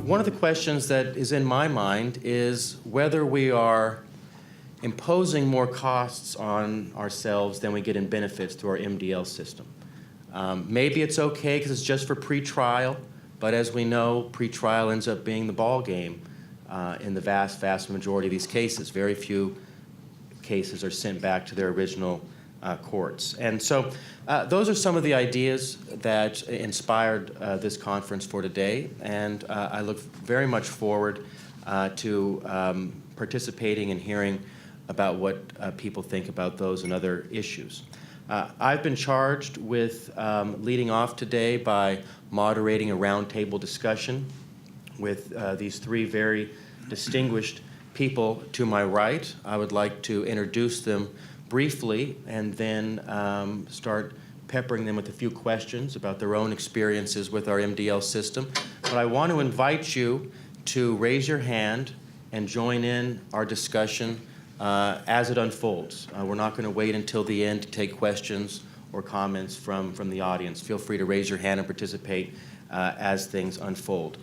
one of the questions that is in my mind is whether we are imposing more costs on ourselves than we get in benefits through our MDL system. Maybe it's okay because it's just for pretrial, but as we know, pretrial ends up being the ball game in the vast majority of these cases. Very few cases are sent back to their original courts. And so those are some of the ideas that inspired this conference for today, and I look very much forward to participating and hearing about what people think about those and other issues. I've been charged with leading off today by moderating a roundtable discussion with these three very distinguished people to my right. I would like to introduce them briefly and then start peppering them with a few questions about their own experiences with our MDL system. But I want to invite you to raise your hand and join in our discussion as it unfolds. We're not going to wait until the end to take questions or comments from the audience. Feel free to raise your hand and participate as things unfold.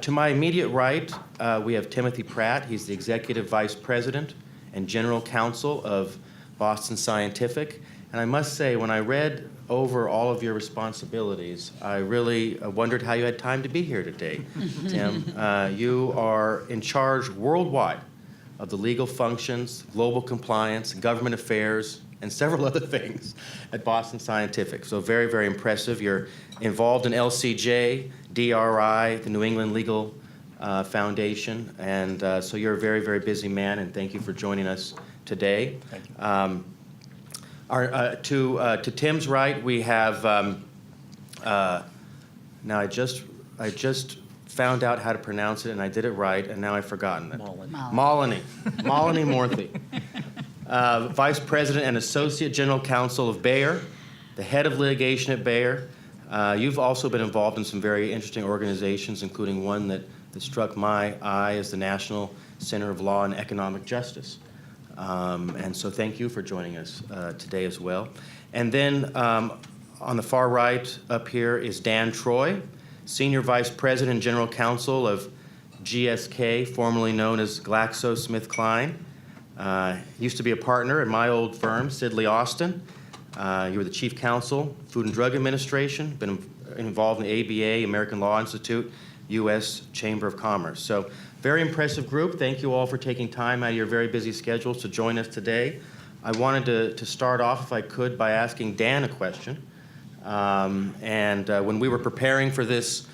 To my immediate right, we have Timothy Pratt. He's the Executive Vice President and General Counsel of Boston Scientific. And I must say, when I read over all of your responsibilities, I really wondered how you had time to be here today, Tim. You are in charge worldwide of the legal functions, global compliance, government affairs, and several other things at Boston Scientific. So very, very impressive. You're involved in LCJ, DRI, the New England Legal Foundation, and so you're a very, very busy man, and thank you for joining us today. Thank you. To Tim's right, we have, now I just found out how to pronounce it, and I did it right, and now I've forgotten it. Malini Moorthy, Vice President and Associate General Counsel of Bayer, the head of litigation at Bayer. You've also been involved in some very interesting organizations, including one that struck my eye as the National Center of Law and Economic Justice. And so thank you for joining us today as well. And then on the far right up here is Dan Troy, Senior Vice President and General Counsel of GSK, formerly known as GlaxoSmithKline. Used to be a partner at my old firm, Sidley Austin. You were the Chief Counsel, Food and Drug Administration, been involved in the ABA, American Law Institute, U.S. Chamber of Commerce. So very impressive group. Thank you all for taking time out of your very busy schedules to join us today. I wanted to start off, if I could, by asking Dan a question. When we were preparing for this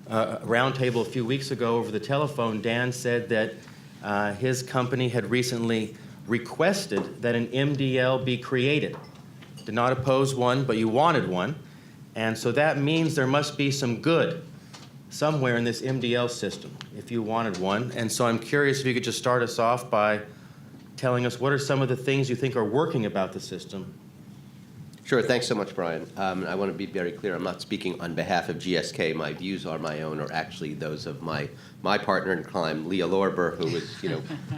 roundtable a few weeks ago over the telephone, Dan said that his company had recently requested that an MDL be created. Did not oppose one, but you wanted one. And so that means there must be some good somewhere in this MDL system if you wanted one. And so I'm curious if you could just start us off by telling us what are some of the things you think are working about the system. Sure. Thanks so much, Brian. I want to be very clear. I'm not speaking on behalf of GSK. My views are my own, or actually those of my partner in crime, Leah Lorber, who was,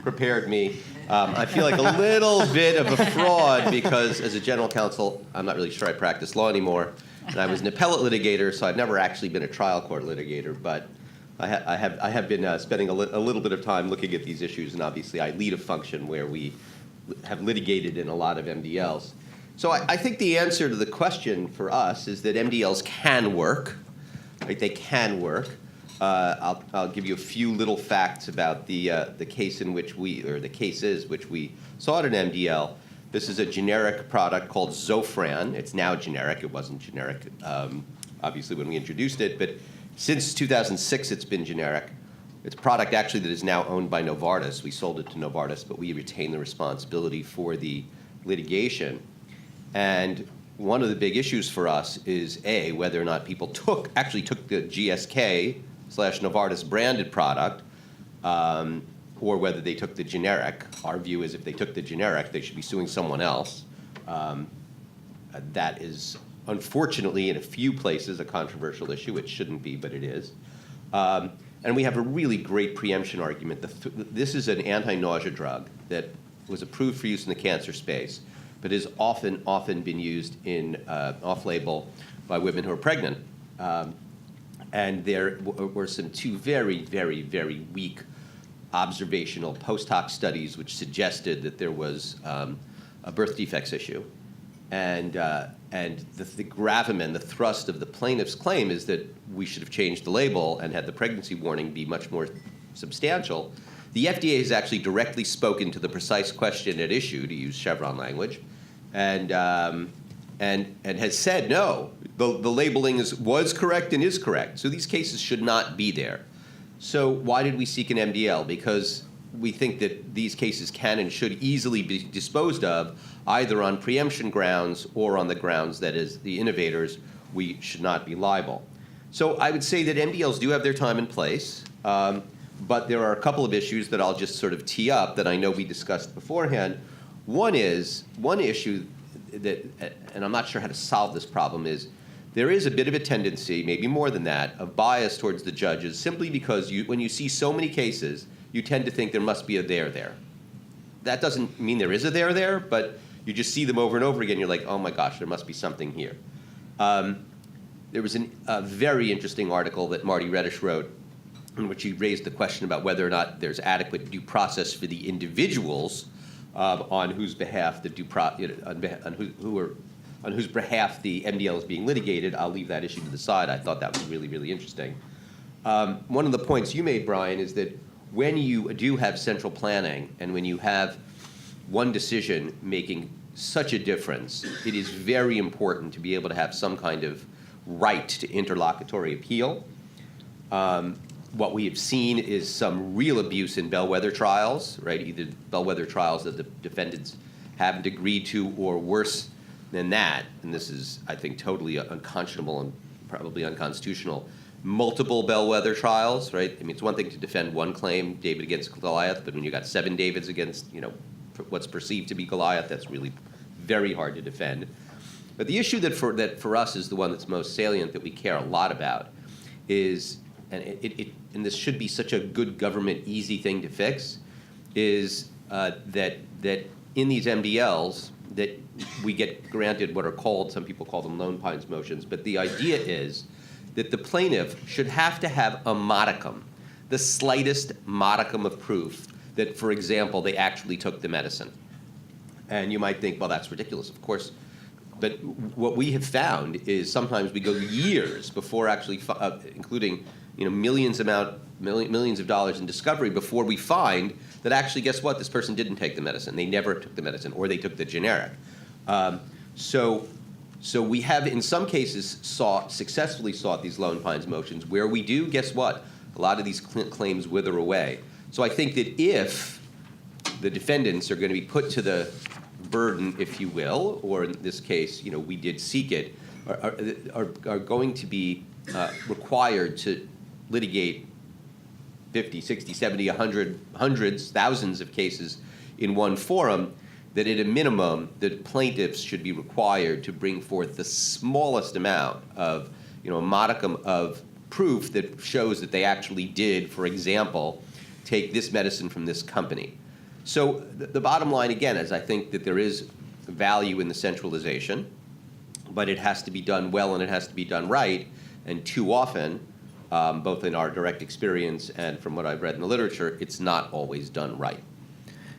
prepared me. I feel like a little bit of a fraud because, as a general counsel, I'm not really sure I practice law anymore, and I was an appellate litigator, so I've never actually been a trial court litigator. But I have been spending a little bit of time looking at these issues, and obviously I lead a function where we have litigated in a lot of MDLs. So I think the answer to the question for us is that MDLs can work, right? They can work. I'll give you a few little facts about the case in which the cases which we sought an MDL. This is a generic product called Zofran. It's now generic. It wasn't generic, obviously, when we introduced it, but since 2006, it's been generic. It's a product actually that is now owned by Novartis. We sold it to Novartis, but we retain the responsibility for the litigation. And one of the big issues for us is, A, whether or not people actually took the GSK/Novartis branded product, or whether they took the generic. Our view is if they took the generic, they should be suing someone else. That is, unfortunately, in a few places, a controversial issue. It shouldn't be, but it is. And we have a really great preemption argument. This is an anti-nausea drug that was approved for use in the cancer space, but is often been used in off-label by women who are pregnant. And there were some two very, very, very weak observational post hoc studies which suggested that there was a birth defects issue. And the gravamen, the thrust of the plaintiff's claim is that we should have changed the label and had the pregnancy warning be much more substantial. The FDA has actually directly spoken to the precise question at issue, to use Chevron language, and has said, no, the labeling was correct and is correct. So these cases should not be there. So why did we seek an MDL? Because we think that these cases can and should easily be disposed of either on preemption grounds or on the grounds that as the innovators, we should not be liable. So I would say that MDLs do have their time and place, but there are a couple of issues that I'll just sort of tee up that I know we discussed beforehand. One issue that, and I'm not sure how to solve this problem, is there is a bit of a tendency, maybe more than that, of bias towards the judges simply because when you see so many cases, you tend to think there must be a there there. That doesn't mean there is a there there, but you just see them over and over again. You're like, oh my gosh, there must be something here. There was a very interesting article that Marty Reddish wrote in which he raised the question about whether or not there's adequate due process for the individuals on whose behalf the on whose behalf the MDL is being litigated. I'll leave that issue to the side. I thought that was really, really interesting. One of the points you made, Brian, is that when you do have central planning and when you have one decision making such a difference, it is very important to be able to have some kind of right to interlocutory appeal. What we have seen is some real abuse in Bellwether trials, right? Either Bellwether trials that the defendants haven't agreed to, or worse than that, and this is, I think, totally unconscionable and probably unconstitutional, multiple Bellwether trials, right? I mean, it's one thing to defend one claim, David against Goliath, but when you got 7 Davids against, what's perceived to be Goliath, that's really very hard to defend. But the issue that for us is the one that's most salient, that we care a lot about, is, and this should be such a good government easy thing to fix, is that in these MDLs that we get granted what are called, some people call them Lone Pines motions, but the idea is that the plaintiff should have to have a modicum, the slightest modicum of proof that, for example, they actually took the medicine. And you might think, well, that's ridiculous, of course. But what we have found is sometimes we go years before actually, including millions of dollars in discovery before we find that actually, guess what, this person didn't take the medicine. They never took the medicine, or they took the generic. So we have, in some cases, successfully sought these Lone Pines motions where we do, guess what, a lot of these claims wither away. So I think that if the defendants are going to be put to the burden, if you will, or in this case, we did seek it, are going to be required to litigate 50, 60, 70, 100, hundreds, thousands of cases in one forum, that at a minimum, the plaintiffs should be required to bring forth the smallest amount of, a modicum of proof that shows that they actually did, for example, take this medicine from this company. So the bottom line, again, is I think that there is value in the centralization, but it has to be done well and it has to be done right. And too often, both in our direct experience and from what I've read in the literature, it's not always done right.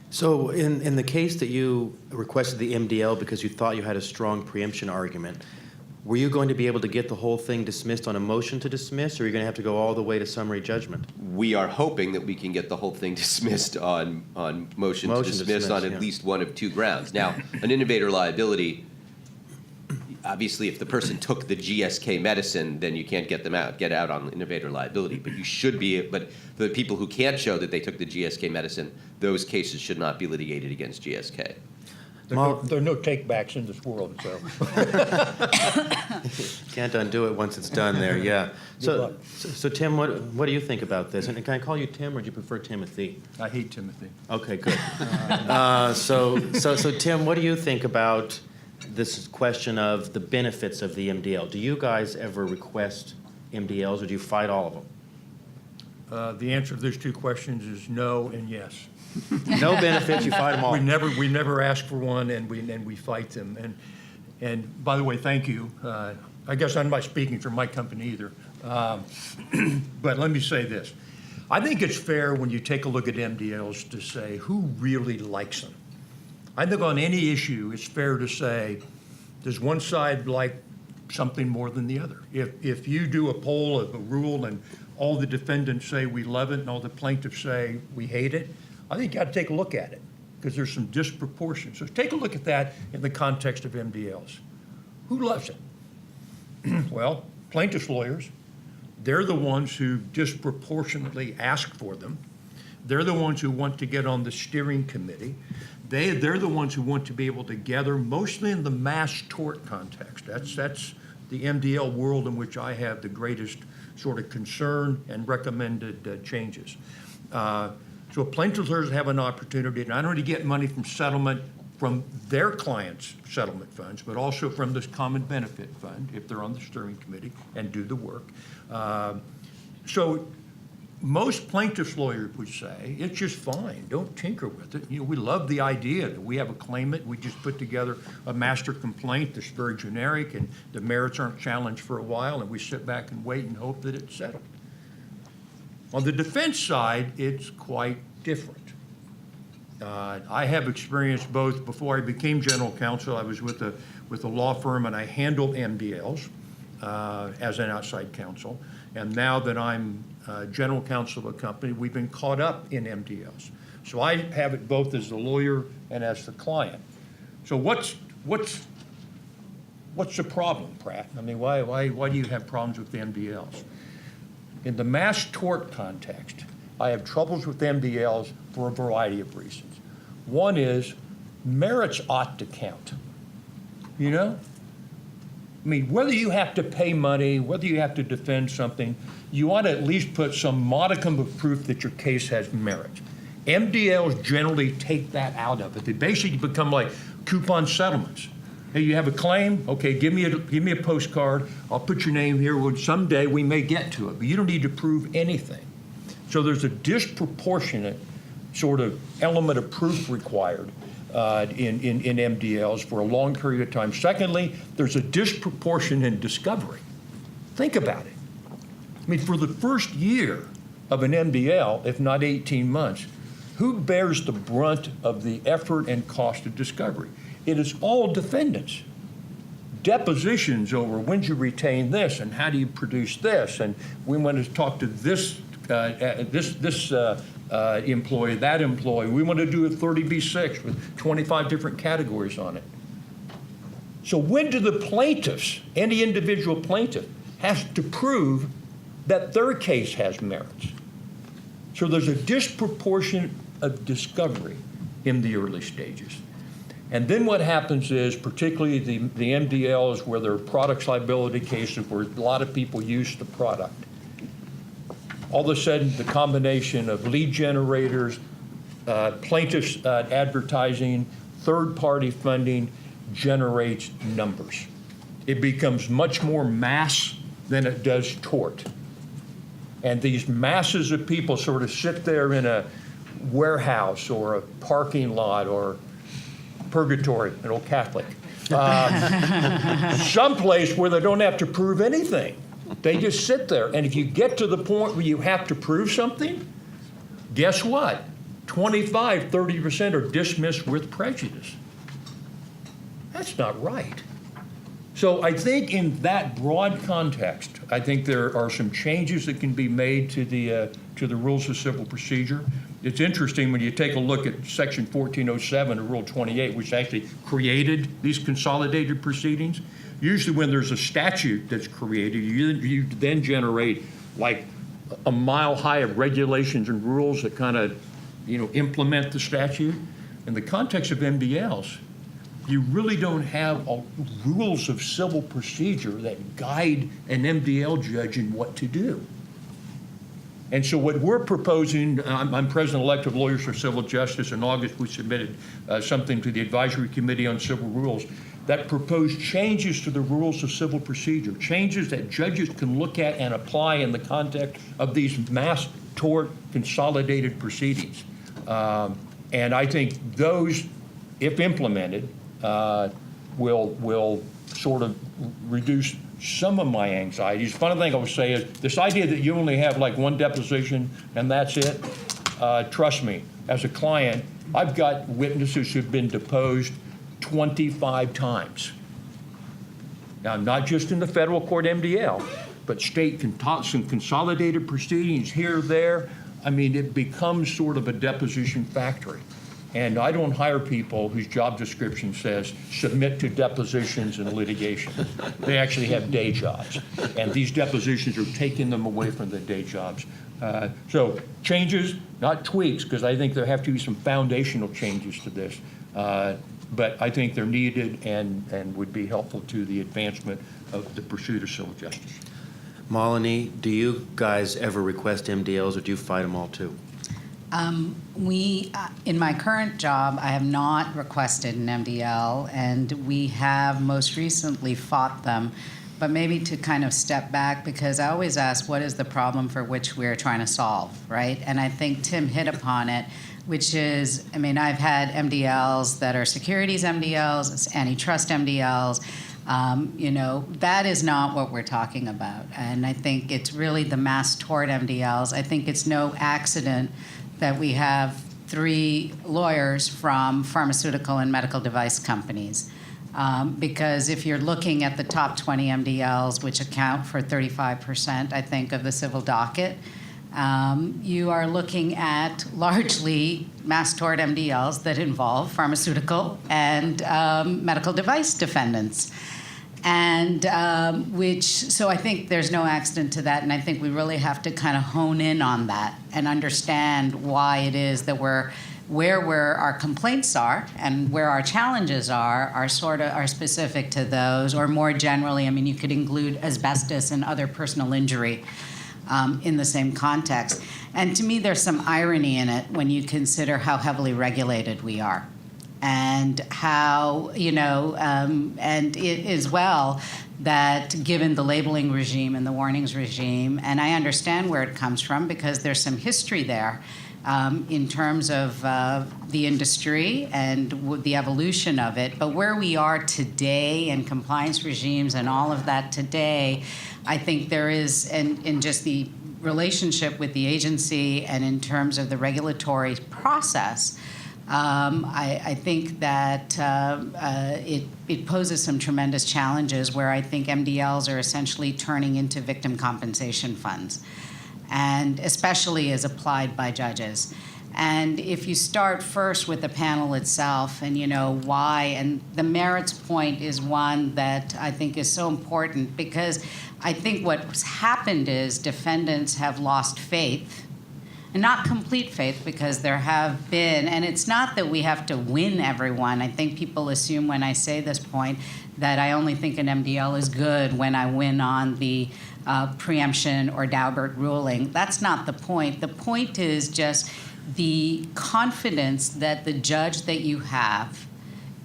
So in the case that you requested the MDL because you thought you had a strong preemption argument, were you going to be able to get the whole thing dismissed on a motion to dismiss, or are you going to have to go all the way to summary judgment? We are hoping that we can get the whole thing dismissed on motion to dismiss on at least one of two grounds. Now, an innovator liability, obviously, if the person took the GSK medicine, then you can't get out on innovator liability. But you should be. But for the people who can't show that they took the GSK medicine, those cases should not be litigated against GSK. There are no take-backs in this world, so. Can't undo it once it's done there, yeah. So Tim, what do you think about this? And can I call you Tim, or do you prefer Timothy? I hate Timothy. Okay, good. So Tim, what do you think about this question of the benefits of the MDL? Do you guys ever request MDLs, or do you fight all of them? The answer to those two questions is no and yes. No benefits, you fight them all. We never ask for one, and we fight them. And by the way, thank you. I guess I'm not speaking for my company either. But let me say this. I think it's fair when you take a look at MDLs to say who really likes them. I think on any issue, it's fair to say, does one side like something more than the other? If you do a poll of a rule and all the defendants say we love it and all the plaintiffs say we hate it, I think you got to take a look at it because there's some disproportion. So take a look at that in the context of MDLs. Who loves it? Well, plaintiffs' lawyers. They're the ones who disproportionately ask for them. They're the ones who want to get on the steering committee. They're the ones who want to be able to gather, mostly in the mass tort context. That's the MDL world in which I have the greatest sort of concern and recommended changes. So plaintiffs' lawyers have an opportunity not only to get money from settlement from their clients' settlement funds, but also from this common benefit fund, if they're on the steering committee, and do the work. So most plaintiffs' lawyers would say, it's just fine, don't tinker with it. You know, we love the idea that we have a claimant, we just put together a master complaint that's very generic and the merits aren't challenged for a while and we sit back and wait and hope that it's settled. On the defense side, it's quite different. I have experience both. Before I became general counsel, I was with a law firm and I handled MDLs as an outside counsel. And now that I'm general counsel of a company, we've been caught up in MDLs. So I have it both as the lawyer and as the client. So what's the problem, Pratt? I mean, why do you have problems with MDLs? In the mass tort context, I have troubles with MDLs for a variety of reasons. One is merits ought to count, you know? I mean, whether you have to pay money, whether you have to defend something, you ought to at least put some modicum of proof that your case has merit. MDLs generally take that out of it. They basically become like coupon settlements. Hey, you have a claim? Okay, give me a postcard. I'll put your name here. Well, someday we may get to it, but you don't need to prove anything. So there's a disproportionate sort of element of proof required in MDLs for a long period of time. Secondly, there's a disproportion in discovery. Think about it. I mean, for the first year of an MDL, if not 18 months, who bears the brunt of the effort and cost of discovery? It is all defendants. Depositions over when you retain this and how do you produce this, and we want to talk to this employee, that employee. We want to do a 30B6 with 25 different categories on it. So when do the plaintiffs, any individual plaintiff, has to prove that their case has merits? So there's a disproportion of discovery in the early stages. And then what happens is, particularly the MDLs where there are products liability cases where a lot of people use the product, all of a sudden the combination of lead generators, plaintiffs advertising, third-party funding generates numbers. It becomes much more mass than it does tort. And these masses of people sort of sit there in a warehouse or a parking lot or purgatory, an old Catholic, someplace where they don't have to prove anything. They just sit there. And if you get to the point where you have to prove something, guess what? 25, 30% are dismissed with prejudice. That's not right. So I think in that broad context, I think there are some changes that can be made to the rules of civil procedure. It's interesting when you take a look at Section 1407 of Rule 28, which actually created these consolidated proceedings. Usually when there's a statute that's created, you then generate like a mile high of regulations and rules that kind of, implement the statute. In the context of MDLs, you really don't have rules of civil procedure that guide an MDL judge in what to do. And so what we're proposing, I'm president-elect of Lawyers for Civil Justice. In August, we submitted something to the Advisory Committee on Civil Rules that proposed changes to the rules of civil procedure, changes that judges can look at and apply in the context of these mass tort consolidated proceedings. And I think those, if implemented, will sort of reduce some of my anxieties. The funny thing I would say is this idea that you only have like one deposition and that's it, trust me, as a client, I've got witnesses who've been deposed 25 times. Now, not just in the federal court MDL, but state some consolidated proceedings here, there. I mean, it becomes sort of a deposition factory. And I don't hire people whose job description says submit to depositions and litigation. They actually have day jobs. And these depositions are taking them away from their day jobs. So changes, not tweaks, because I think there have to be some foundational changes to this. But I think they're needed and would be helpful to the advancement of the pursuit of civil justice. Malini, do you guys ever request MDLs, or do you fight them all too? In my current job, I have not requested an MDL, and we have most recently fought them. But maybe to kind of step back, because I always ask, what is the problem for which we're trying to solve, right? And I think Tim hit upon it, which is, I mean, I've had MDLs that are securities MDLs, antitrust MDLs. That is not what we're talking about. And I think it's really the mass tort MDLs. I think it's no accident that we have 3 lawyers from pharmaceutical and medical device companies. Because if you're looking at the top 20 MDLs, which account for 35%, I think, of the civil docket, you are looking at largely mass tort MDLs that involve pharmaceutical and medical device defendants. And so I think there's no accident to that, and I think we really have to kind of hone in on that and understand why it is that where our complaints are and where our challenges are specific to those, or more generally, I mean, you could include asbestos and other personal injury in the same context. And to me, there's some irony in it when you consider how heavily regulated we are. And how, and it as well, that given the labeling regime and the warnings regime, and I understand where it comes from because there's some history there in terms of the industry and the evolution of it. But where we are today and compliance regimes and all of that today, I think there is, and in just the relationship with the agency and in terms of the regulatory process, I think that it poses some tremendous challenges where I think MDLs are essentially turning into victim compensation funds, and especially as applied by judges. And if you start first with the panel itself and why, and the merits point is one that I think is so important, because I think what's happened is defendants have lost faith. And not complete faith, because there have been, and it's not that we have to win everyone. I think people assume when I say this point that I only think an MDL is good when I win on the preemption or Dalbert ruling. That's not the point. The point is just the confidence that the judge that you have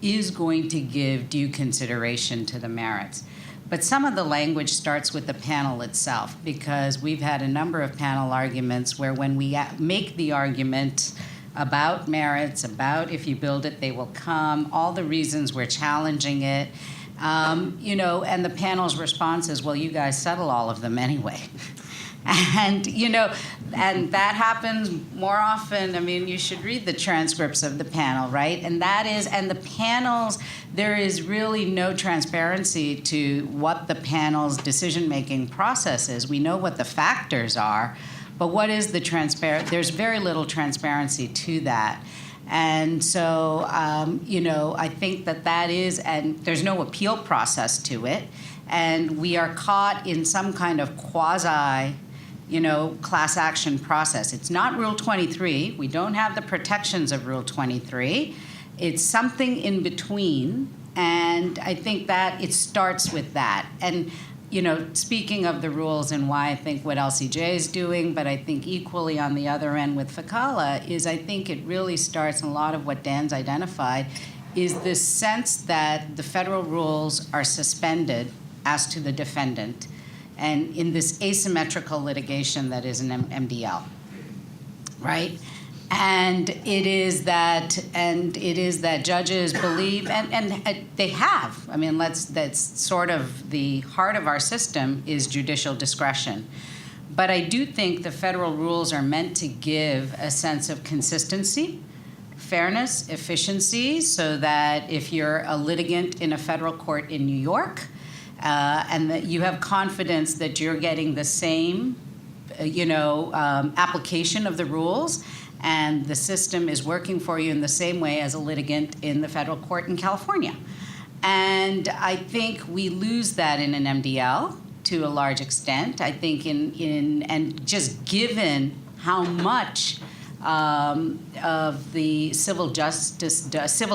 is going to give due consideration to the merits. But some of the language starts with the panel itself, because we've had a number of panel arguments where when we make the argument about merits, about if you build it, they will come, all the reasons we're challenging it, and the panel's response is, well, you guys settle all of them anyway. And, and that happens more often. I mean, you should read the transcripts of the panel, right? And the panels, there is really no transparency to what the panel's decision-making process is. We know what the factors are, but what is the there's very little transparency to that. And so, I think that is, and there's no appeal process to it. And we are caught in some kind of quasi class action process. It's not Rule 23. We don't have the protections of Rule 23. It's something in between, and I think that it starts with that. And, speaking of the rules and why I think what LCJ is doing, but I think equally on the other end with FCALA, is I think it really starts, and a lot of what Dan's identified, is this sense that the federal rules are suspended as to the defendant, and in this asymmetrical litigation that is an MDL, right? And it is that judges believe, and they have. I mean, that's sort of the heart of our system is judicial discretion. But I do think the federal rules are meant to give a sense of consistency, fairness, efficiency, so that if you're a litigant in a federal court in New York, and that you have confidence that you're getting the same, application of the rules, and the system is working for you in the same way as a litigant in the federal court in California. And I think we lose that in an MDL to a large extent. I think and just given how much of the civil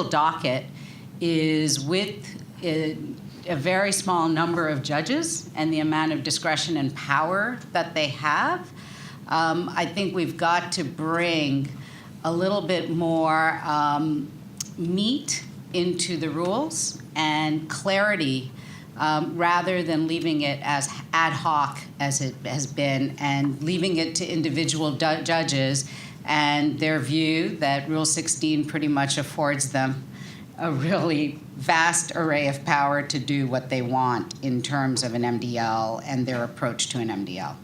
docket is with a very small number of judges and the amount of discretion and power that they have, I think we've got to bring a little bit more meat into the rules and clarity, rather than leaving it as ad hoc as it has been and leaving it to individual judges and their view that Rule 16 pretty much affords them a really vast array of power to do what they want in terms of an MDL and their approach to an MDL.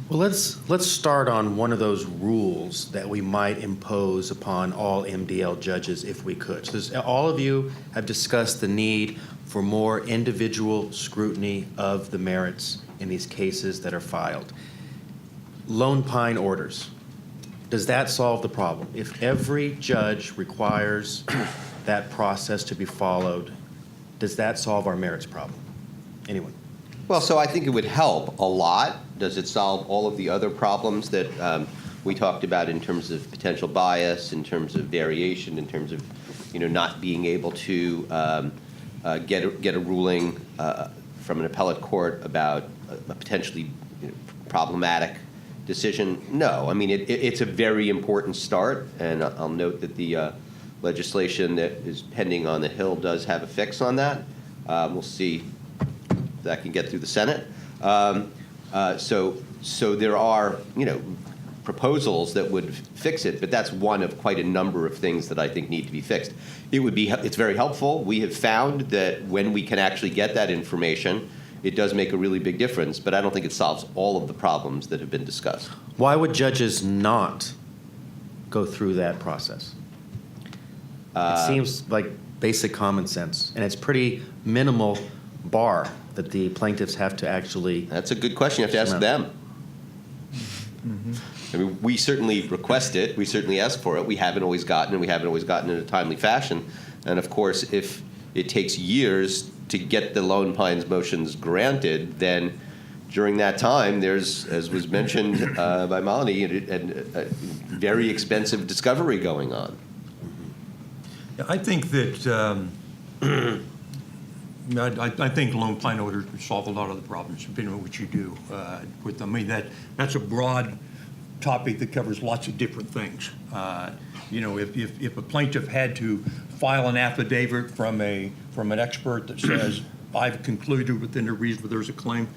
Well, let's start on one of those rules that we might impose upon all MDL judges if we could. So all of you have discussed the need for more individual scrutiny of the merits in these cases that are filed. Lone Pine orders, does that solve the problem? If every judge requires that process to be followed, does that solve our merits problem? Anyone? Well, so I think it would help a lot. Does it solve all of the other problems that we talked about in terms of potential bias, in terms of variation, in terms of not being able to get a ruling from an appellate court about a potentially problematic decision? No. I mean, it's a very important start, and I'll note that the legislation that is pending on the Hill does have a fix on that. We'll see if that can get through the Senate. So there are, proposals that would fix it, but that's one of quite a number of things that I think need to be fixed. It's very helpful. We have found that when we can actually get that information, it does make a really big difference, but I don't think it solves all of the problems that have been discussed. Why would judges not go through that process? It seems like basic common sense, and it's pretty minimal bar that the plaintiffs have to actually. That's a good question. You have to ask them. Mm-hmm. I mean, we certainly request it. We certainly ask for it. We haven't always gotten it. We haven't always gotten it in a timely fashion. And of course, if it takes years to get the Lone Pines motions granted, then during that time, there's, as was mentioned by Malini, a very expensive discovery going on. I think that I think Lone Pine orders would solve a lot of the problems, depending on what you do with them. I mean, that's a broad topic that covers lots of different things. If a plaintiff had to file an affidavit from an expert that says, I've concluded within the reason there's a claim,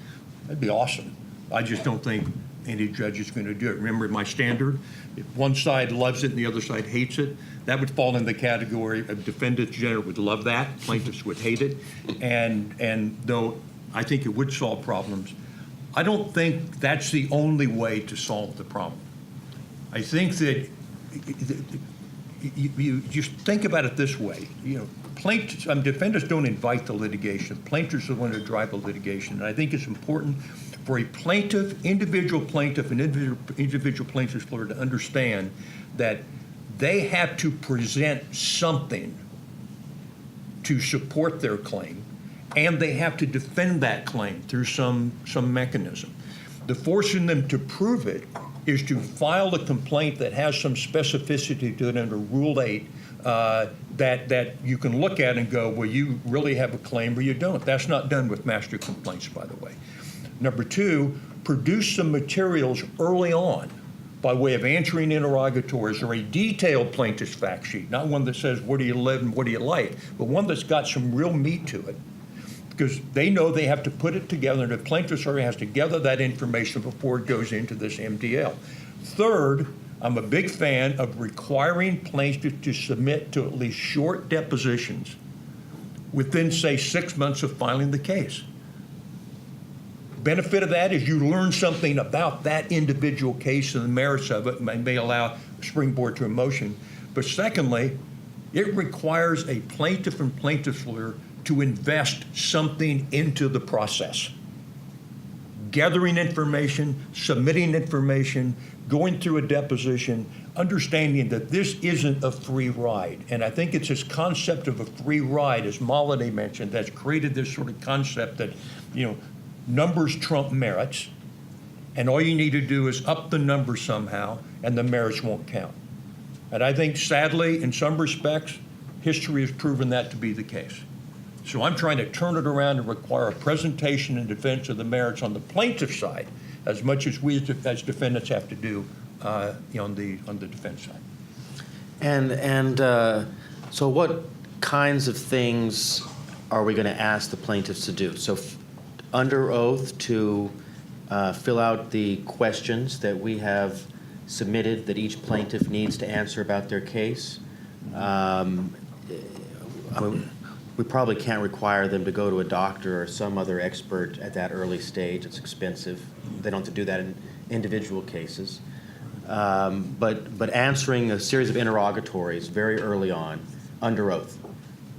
that'd be awesome. I just don't think any judge is going to do it. Remember my standard, if one side loves it and the other side hates it, that would fall in the category of defendants generally would love that, plaintiffs would hate it. And though I think it would solve problems, I don't think that's the only way to solve the problem. I think that you just think about it this way. Plaintiffs, defendants don't invite the litigation. Plaintiffs are the ones that drive the litigation. And I think it's important for a plaintiff, individual plaintiff, and individual plaintiff's lawyer to understand that they have to present something to support their claim, and they have to defend that claim through some mechanism. The forcing them to prove it is to file a complaint that has some specificity to it under Rule 8 that you can look at and go, well, you really have a claim or you don't. That's not done with master complaints, by the way. Number two, produce some materials early on by way of answering interrogatories or a detailed plaintiff's fact sheet, not one that says, where do you live and what do you like, but one that's got some real meat to it. Because they know they have to put it together, and the plaintiff's lawyer has to gather that information before it goes into this MDL. Third, I'm a big fan of requiring plaintiffs to submit to at least short depositions within, say, 6 months of filing the case. Benefit of that is you learn something about that individual case and the merits of it, and may allow springboard to a motion. But secondly, it requires a plaintiff and plaintiff's lawyer to invest something into the process. Gathering information, submitting information, going through a deposition, understanding that this isn't a free ride. And I think it's this concept of a free ride, as Malini mentioned, that's created this sort of concept that, numbers trump merits, and all you need to do is up the number somehow, and the merits won't count. And I think, sadly, in some respects, history has proven that to be the case. So I'm trying to turn it around and require a presentation and defense of the merits on the plaintiff side, as much as we as defendants have to do on the defense side. And so what kinds of things are we going to ask the plaintiffs to do? So under oath to fill out the questions that we have submitted that each plaintiff needs to answer about their case. We probably can't require them to go to a doctor or some other expert at that early stage. It's expensive. They don't have to do that in individual cases. But answering a series of interrogatories very early on, under oath,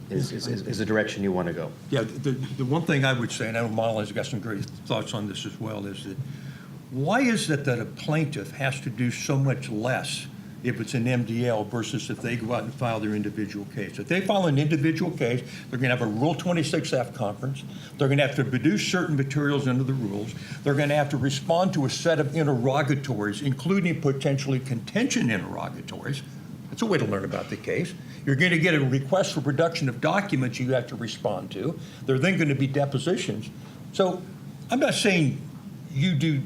is the direction you want to go. Yeah, the one thing I would say, and I know Molly's got some great thoughts on this as well, is that why is it that a plaintiff has to do so much less if it's an MDL versus if they go out and file their individual case? If they file an individual case, they're going to have a Rule 26F conference. They're going to have to produce certain materials under the rules. They're going to have to respond to a set of interrogatories, including potentially contention interrogatories. That's a way to learn about the case. You're going to get a request for production of documents you have to respond to. There are then going to be depositions. So I'm not saying you do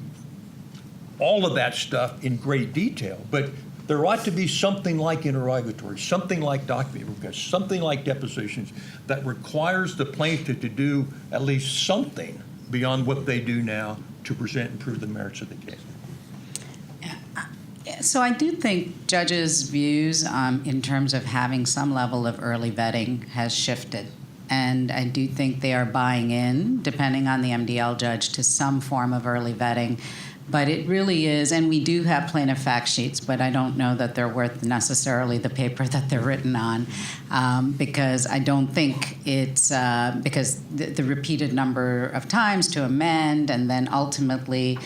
all of that stuff in great detail, but there ought to be something like interrogatories, something like document requests, something like depositions that requires the plaintiff to do at least something beyond what they do now to present and prove the merits of the case. So I do think judges' views in terms of having some level of early vetting has shifted. And I do think they are buying in, depending on the MDL judge, to some form of early vetting. But it really is, and we do have plaintiff fact sheets, but I don't know that they're worth necessarily the paper that they're written on, because I don't think it's, because the repeated number of times to amend, and then ultimately,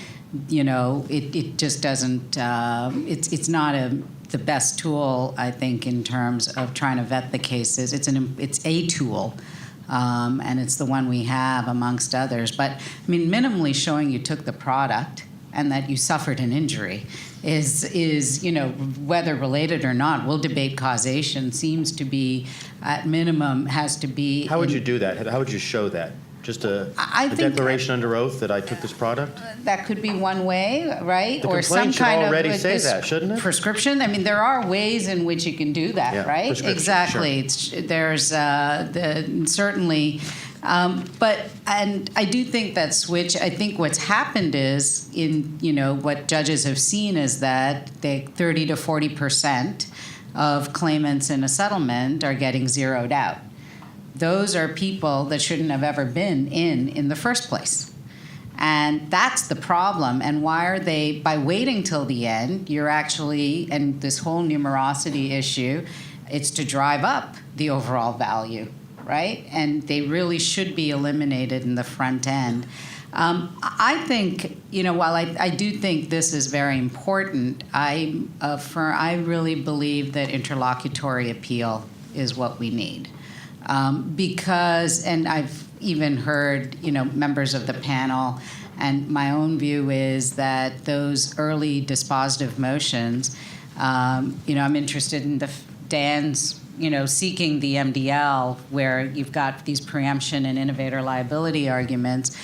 it just doesn't, it's not the best tool, I think, in terms of trying to vet the cases. It's a tool. And it's the one we have amongst others. But, I mean, minimally showing you took the product and that you suffered an injury is whether related or not. We'll debate causation. Seems to be, at minimum, has to be. How would you do that? How would you show that? Just a declaration under oath that I took this product? That could be one way, right? The or some complaint should kind already of say that, shouldn't it? Prescription. I mean, there are ways in which you can do that, Yeah, right? prescription, Exactly. sure. There's certainly, but I do think that switch. I think what's happened is what judges have seen is that 30 to 40% of claimants in a settlement are getting zeroed out. Those are people that shouldn't have ever been in the first place. And that's the problem. And why are they, by waiting till the end, you're actually, and this whole numerosity issue, it's to drive up the overall value, right? And they really should be eliminated in the front end. I think, while I do think this is very important, I really believe that interlocutory appeal is what we need. Because, and I've even heard, members of the panel, and my own view is that those early dispositive motions, I'm interested in Dan's, seeking the MDL, where you've got these preemption and innovator liability arguments.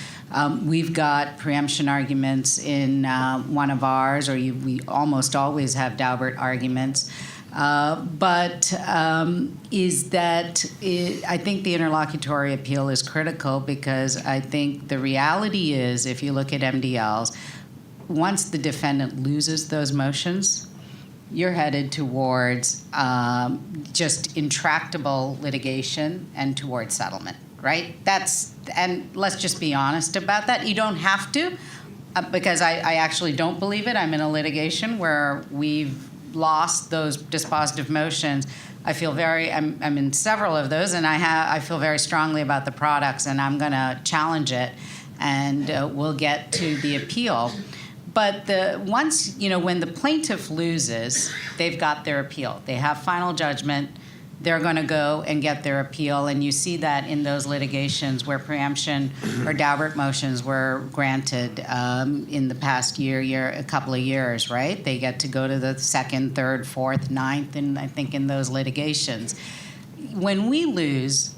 We've got preemption arguments in one of ours, or we almost always have Dalbert arguments. I think the interlocutory appeal is critical, because I think the reality is, if you look at MDLs, once the defendant loses those motions, you're headed towards just intractable litigation and towards settlement, right? And let's just be honest about that. You don't have to, because I actually don't believe it. I'm in a litigation where we've lost those dispositive motions. I'm in several of those, and I feel very strongly about the products, and I'm going to challenge it, and we'll get to the appeal. But when the plaintiff loses, they've got their appeal. They have final judgment. They're going to go and get their appeal, and you see that in those litigations where preemption or Dalbert motions were granted in the past a couple of years, right? They get to go to the 2nd, 3rd, 4th, 9th, and I think in those litigations. When we lose,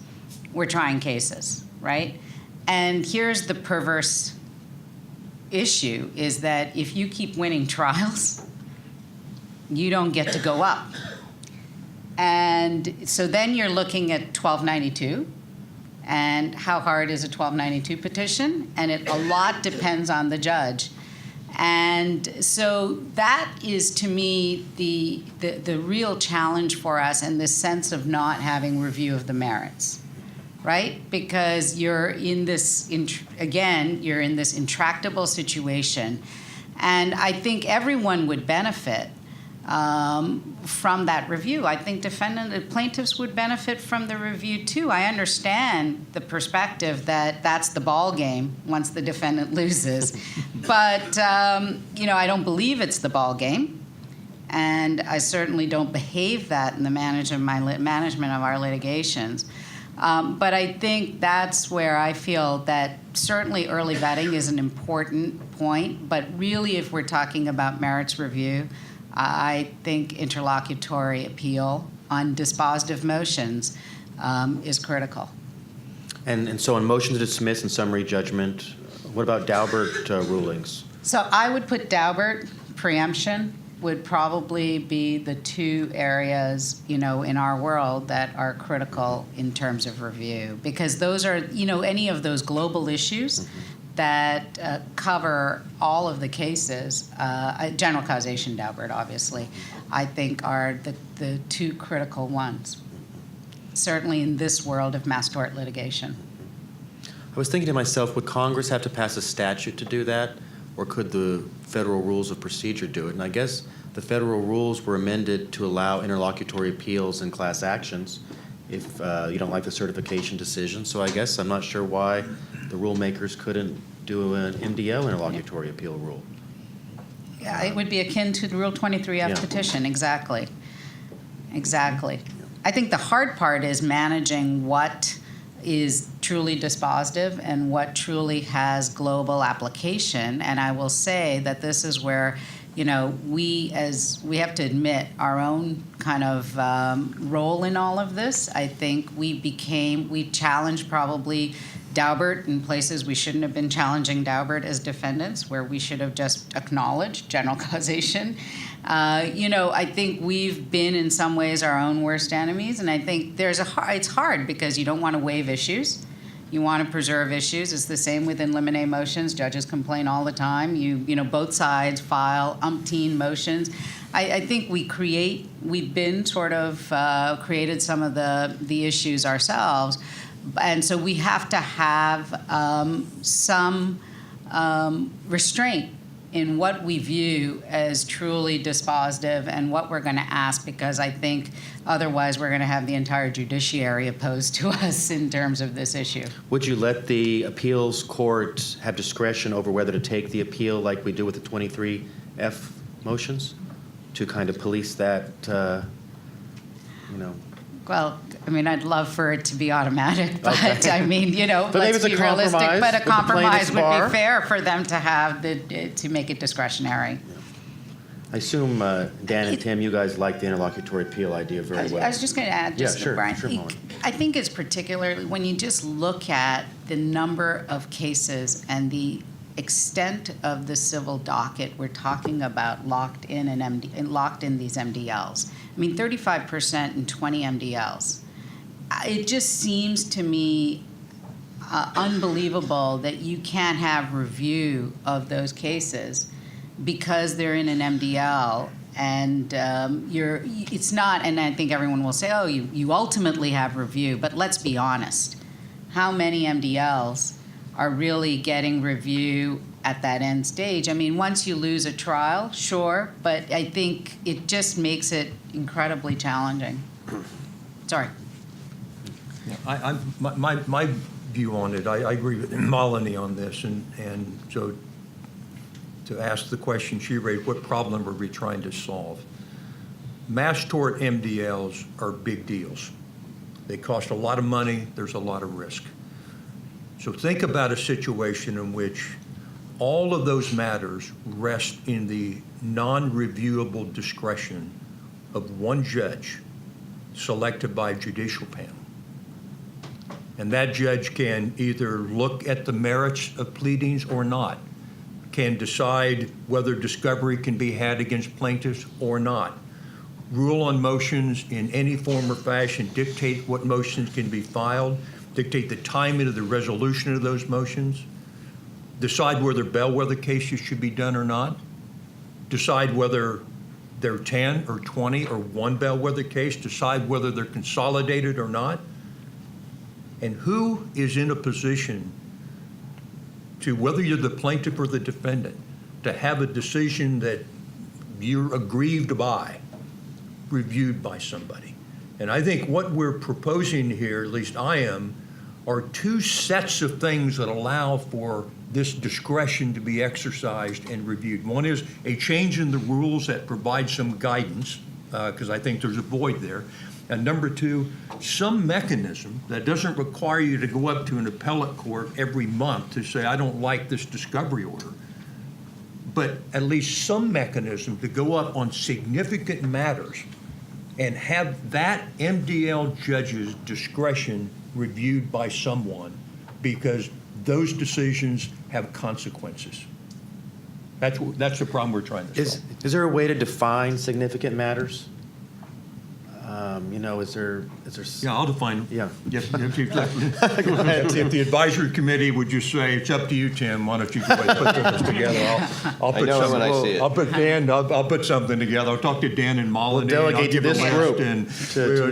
we're trying cases, right? And here's the perverse issue, is that if you keep winning trials, you don't get to go up. And so then you're looking at 1292, and how hard is a 1292 petition? And a lot depends on the judge. And so that is, to me, the real challenge for us, and this sense of not having review of the merits, right? Because you're in this, you're in this intractable situation. And I think everyone would benefit from that review. I think plaintiffs would benefit from the review too. I understand the perspective that that's the ball game once the defendant loses, but I don't believe it's the ball game, and I certainly don't behave that in the management of our litigations. But I think that's where I feel that certainly early vetting is an important point, but really if we're talking about merits review, I think interlocutory appeal on dispositive motions is critical. And so on motion to dismiss and summary judgment, what about Dalbert rulings? So I would put Dalbert, preemption would probably be the two areas, in our world that are critical in terms of review, because those are, any of those global issues that cover all of the cases, general causation, Dalbert, obviously, I think are the two critical ones, certainly in this world of mass tort litigation. I was thinking to myself, would Congress have to pass a statute to do that, or could the federal rules of procedure do it? And I guess the federal rules were amended to allow interlocutory appeals and class actions if you don't like the certification decision. So I guess I'm not sure why the rule makers couldn't do an MDL interlocutory appeal rule. Yeah, it would be akin to the Rule 23F petition, exactly. Exactly. I think the hard part is managing what is truly dispositive and what truly has global application. And I will say that this is where, we have to admit our own kind of role in all of this. I think we challenged probably Dalbert in places we shouldn't have been challenging Dalbert as defendants, where we should have just acknowledged general causation. I think we've been in some ways our own worst enemies, and I think it's hard because you don't want to waive issues. You want to preserve issues. It's the same with in limine motions. Judges complain all the time. Both sides file umpteen motions. I think we've been sort of created some of the issues ourselves. And so we have to have some restraint in what we view as truly dispositive and what we're going to ask, because I think otherwise we're going to have the entire judiciary opposed to us in terms of this issue. Would you let the appeals court have discretion over whether to take the appeal like we do with the 23F motions to kind of police that, Well, I'd love for it to be automatic, but but let's be realistic. But a compromise would bar. be fair for them to have to make it discretionary. I assume, Dan and Tim, you guys like the interlocutory appeal idea very well. I was just going to add, Brian. Sure, I think it's particularly when you just look at the number of cases and the extent of the civil docket we're talking about locked in these MDLs. 35% in 20 MDLs. It just seems to me unbelievable that you can't have review of those cases because they're in an MDL and it's not, and I think everyone will say, oh, you ultimately have review, but let's be honest. How many MDLs are really getting review at that end stage? I mean, once you lose a trial, sure, but I think it just makes it incredibly challenging. Sorry. Yeah, my view on it, I agree with Malini on this, and so to ask the question she raised, what problem are we trying to solve? Mass tort MDLs are big deals. They cost a lot of money, there's a lot of risk. So think about a situation in which all of those matters rest in the non-reviewable discretion of one judge selected by a judicial panel. And that judge can either look at the merits of pleadings or not, can decide whether discovery can be had against plaintiffs or not, rule on motions in any form or fashion, dictate what motions can be filed, dictate the timing of the resolution of those motions, decide whether bellwether cases should be done or not, decide whether they're 10 or 20 or one bellwether case, decide whether they're consolidated or not. And who is in a position to, whether you're the plaintiff or the defendant, to have a decision that you're aggrieved by, reviewed by somebody? And I think what we're proposing here, at least I am, are two sets of things that allow for this discretion to be exercised and reviewed. One is a change in the rules that provide some guidance, because I think there's a void there. And number two, some mechanism that doesn't require you to go up to an appellate court every month to say, I don't like this discovery order, but at least some mechanism to go up on significant matters and have that MDL judge's discretion reviewed by someone, because those decisions have consequences. That's the problem we're trying to solve. Is there a way to define significant matters? Is there? Yeah, I'll define them. Yeah. If the advisory committee would just say, it's up to you, Tim, why don't you go ahead and put this together? I'll put know something. when I see it. I'll put Dan. I'll put something together. I'll talk to Dan and Malini. We'll delegate to this group to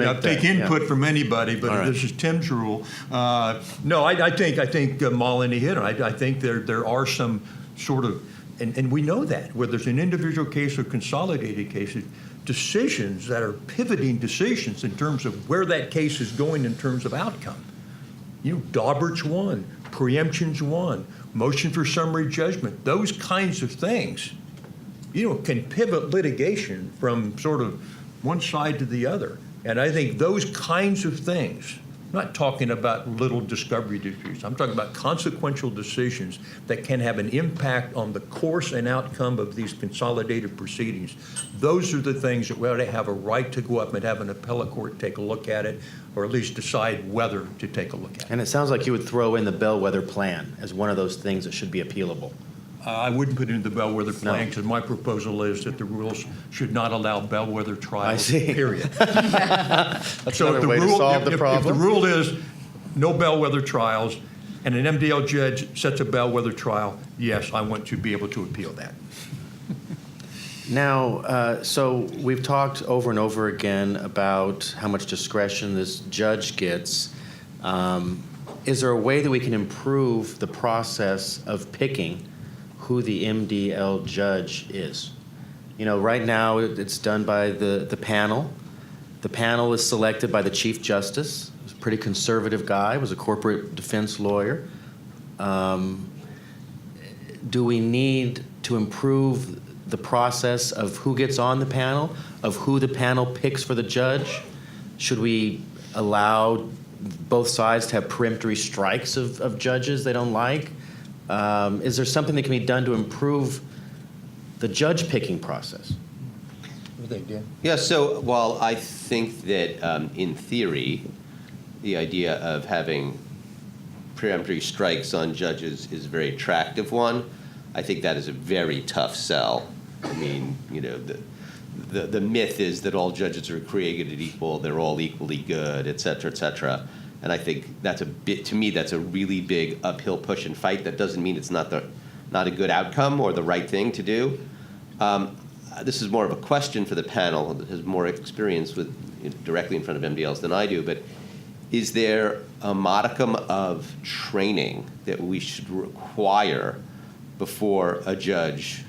I'll make take that, input yeah. from anybody, but All right. this is Tim's rule. No, I think Malini hit it. I think there are some sort of, and we know that whether it's an individual case or consolidated cases, decisions that are pivoting decisions in terms of where that case is going in terms of outcome. Dalbert's one, preemption's one, motion for summary judgment, those kinds of things, can pivot litigation from sort of one side to the other. And I think those kinds of things, I'm not talking about little discovery disputes, I'm talking about consequential decisions that can have an impact on the course and outcome of these consolidated proceedings. Those are the things that we ought to have a right to go up and have an appellate court take a look at it, or at least decide whether to take a look at it. And it sounds like you would throw in the Bellwether plan as one of those things that should be appealable. I wouldn't put it in the Bellwether plan, No. because my proposal is that the rules should not allow Bellwether trials, I see. period. That's So another way to solve the if the problem. rule is no Bellwether trials, and an MDL judge sets a Bellwether trial, yes, I want to be able to appeal that. Now, so we've talked over and over again about how much discretion this judge gets. Is there a way that we can improve the process of picking who the MDL judge is? Right now it's done by the panel. The panel is selected by the Chief Justice. He's a pretty conservative guy, was a corporate defense lawyer. Do we need to improve the process of who gets on the panel, of who the panel picks for the judge? Should we allow both sides to have peremptory strikes of judges they don't like? Is there something that can be done to improve the judge picking process? What do you think, Dan? Yeah, so while I think that in theory, the idea of having preemptory strikes on judges is a very attractive one, I think that is a very tough sell. I mean, the myth is that all judges are created equal, they're all equally good, et cetera, et cetera. And I think that's to me, that's a really big uphill push and fight. That doesn't mean it's not a good outcome or the right thing to do. This is more of a question for the panel that has more experience with directly in front of MDLs than I do, but is there a modicum of training that we should require before a judge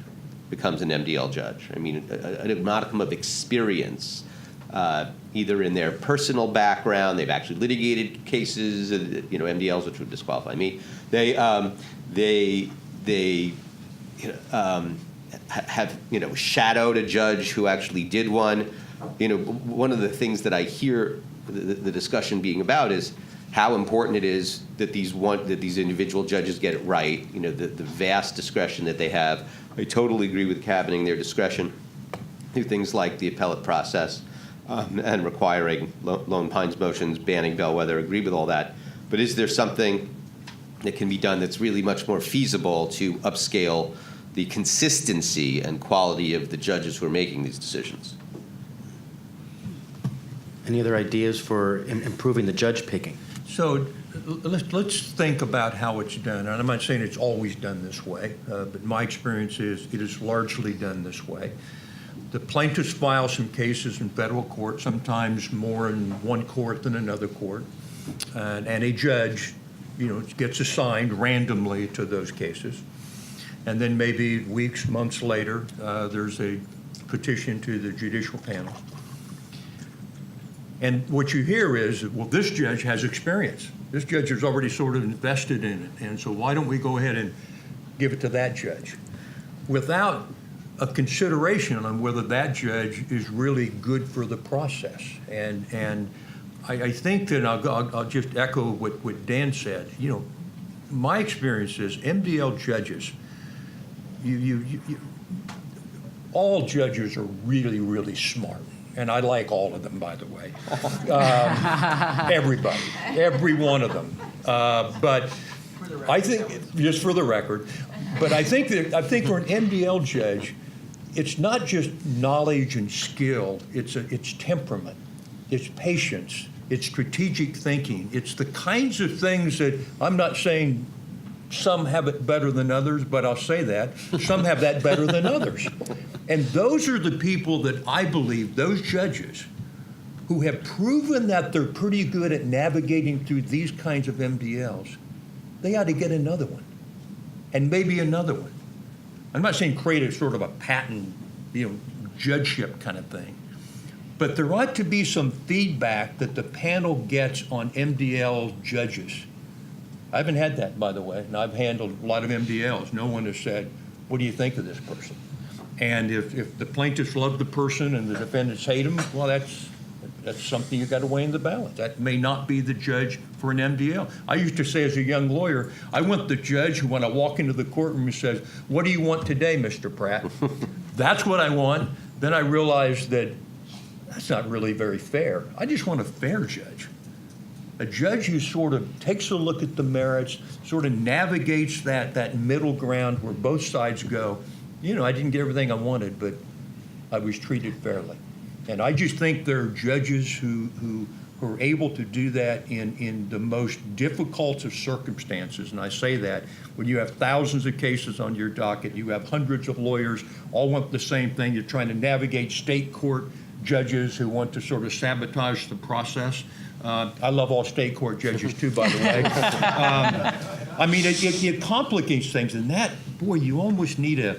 becomes an MDL judge? I mean, a modicum of experience, either in their personal background, they've actually litigated cases, MDLs, which would disqualify me. They have shadowed a judge who actually did one. One of the things that I hear the discussion being about is how important it is that these individual judges get it right. The vast discretion that they have. I totally agree with cabining their discretion through things like the appellate process and requiring Lone Pines motions, banning Bellwether. Agree with all that. But is there something that can be done that's really much more feasible to upscale the consistency and quality of the judges who are making these decisions? Any other ideas for improving the judge picking? So let's think about how it's done. And I'm not saying it's always done this way, but my experience is it is largely done this way. The plaintiffs file some cases in federal court, sometimes more in one court than another court, and a judge, gets assigned randomly to those cases. And then maybe weeks, months later, there's a petition to the judicial panel. And what you hear is, well, this judge has experience. This judge has already sort of invested in it, and so why don't we go ahead and give it to that judge? Without a consideration on whether that judge is really good for the process. And I think that I'll just echo what Dan said. My experience is MDL judges, all judges are really, really smart. And I like all of them, by the way. Everybody, every one of them. But I think, just for the record, but I think for an MDL judge, it's not just knowledge and skill. It's temperament, it's patience, it's strategic thinking. It's the kinds of things that I'm not saying some have it better than others, but I'll say that. Some have that better than others. And those are the people that I believe, those judges, who have proven that they're pretty good at navigating through these kinds of MDLs, they ought to get another one, and maybe another one. I'm not saying create a sort of a patent, judgeship kind of thing. But there ought to be some feedback that the panel gets on MDL judges. I haven't had that, by the way, and I've handled a lot of MDLs. No one has said, what do you think of this person? And if the plaintiffs love the person and the defendants hate him, well, that's something you've got to weigh in the balance. That may not be the judge for an MDL. I used to say as a young lawyer, I want the judge who, when I walk into the courtroom, he says, what do you want today, Mr. Pratt? That's what I want. Then I realized that that's not really very fair. I just want a fair judge. A judge who sort of takes a look at the merits, sort of navigates that middle ground where both sides go, I didn't get everything I wanted, but I was treated fairly. And I just think there are judges who are able to do that in the most difficult of circumstances. And I say that when you have thousands of cases on your docket, you have hundreds of lawyers, all want the same thing. You're trying to navigate state court judges who want to sort of sabotage the process. I love all state court judges too, by the way. I mean, it complicates things, and that, boy, you almost need a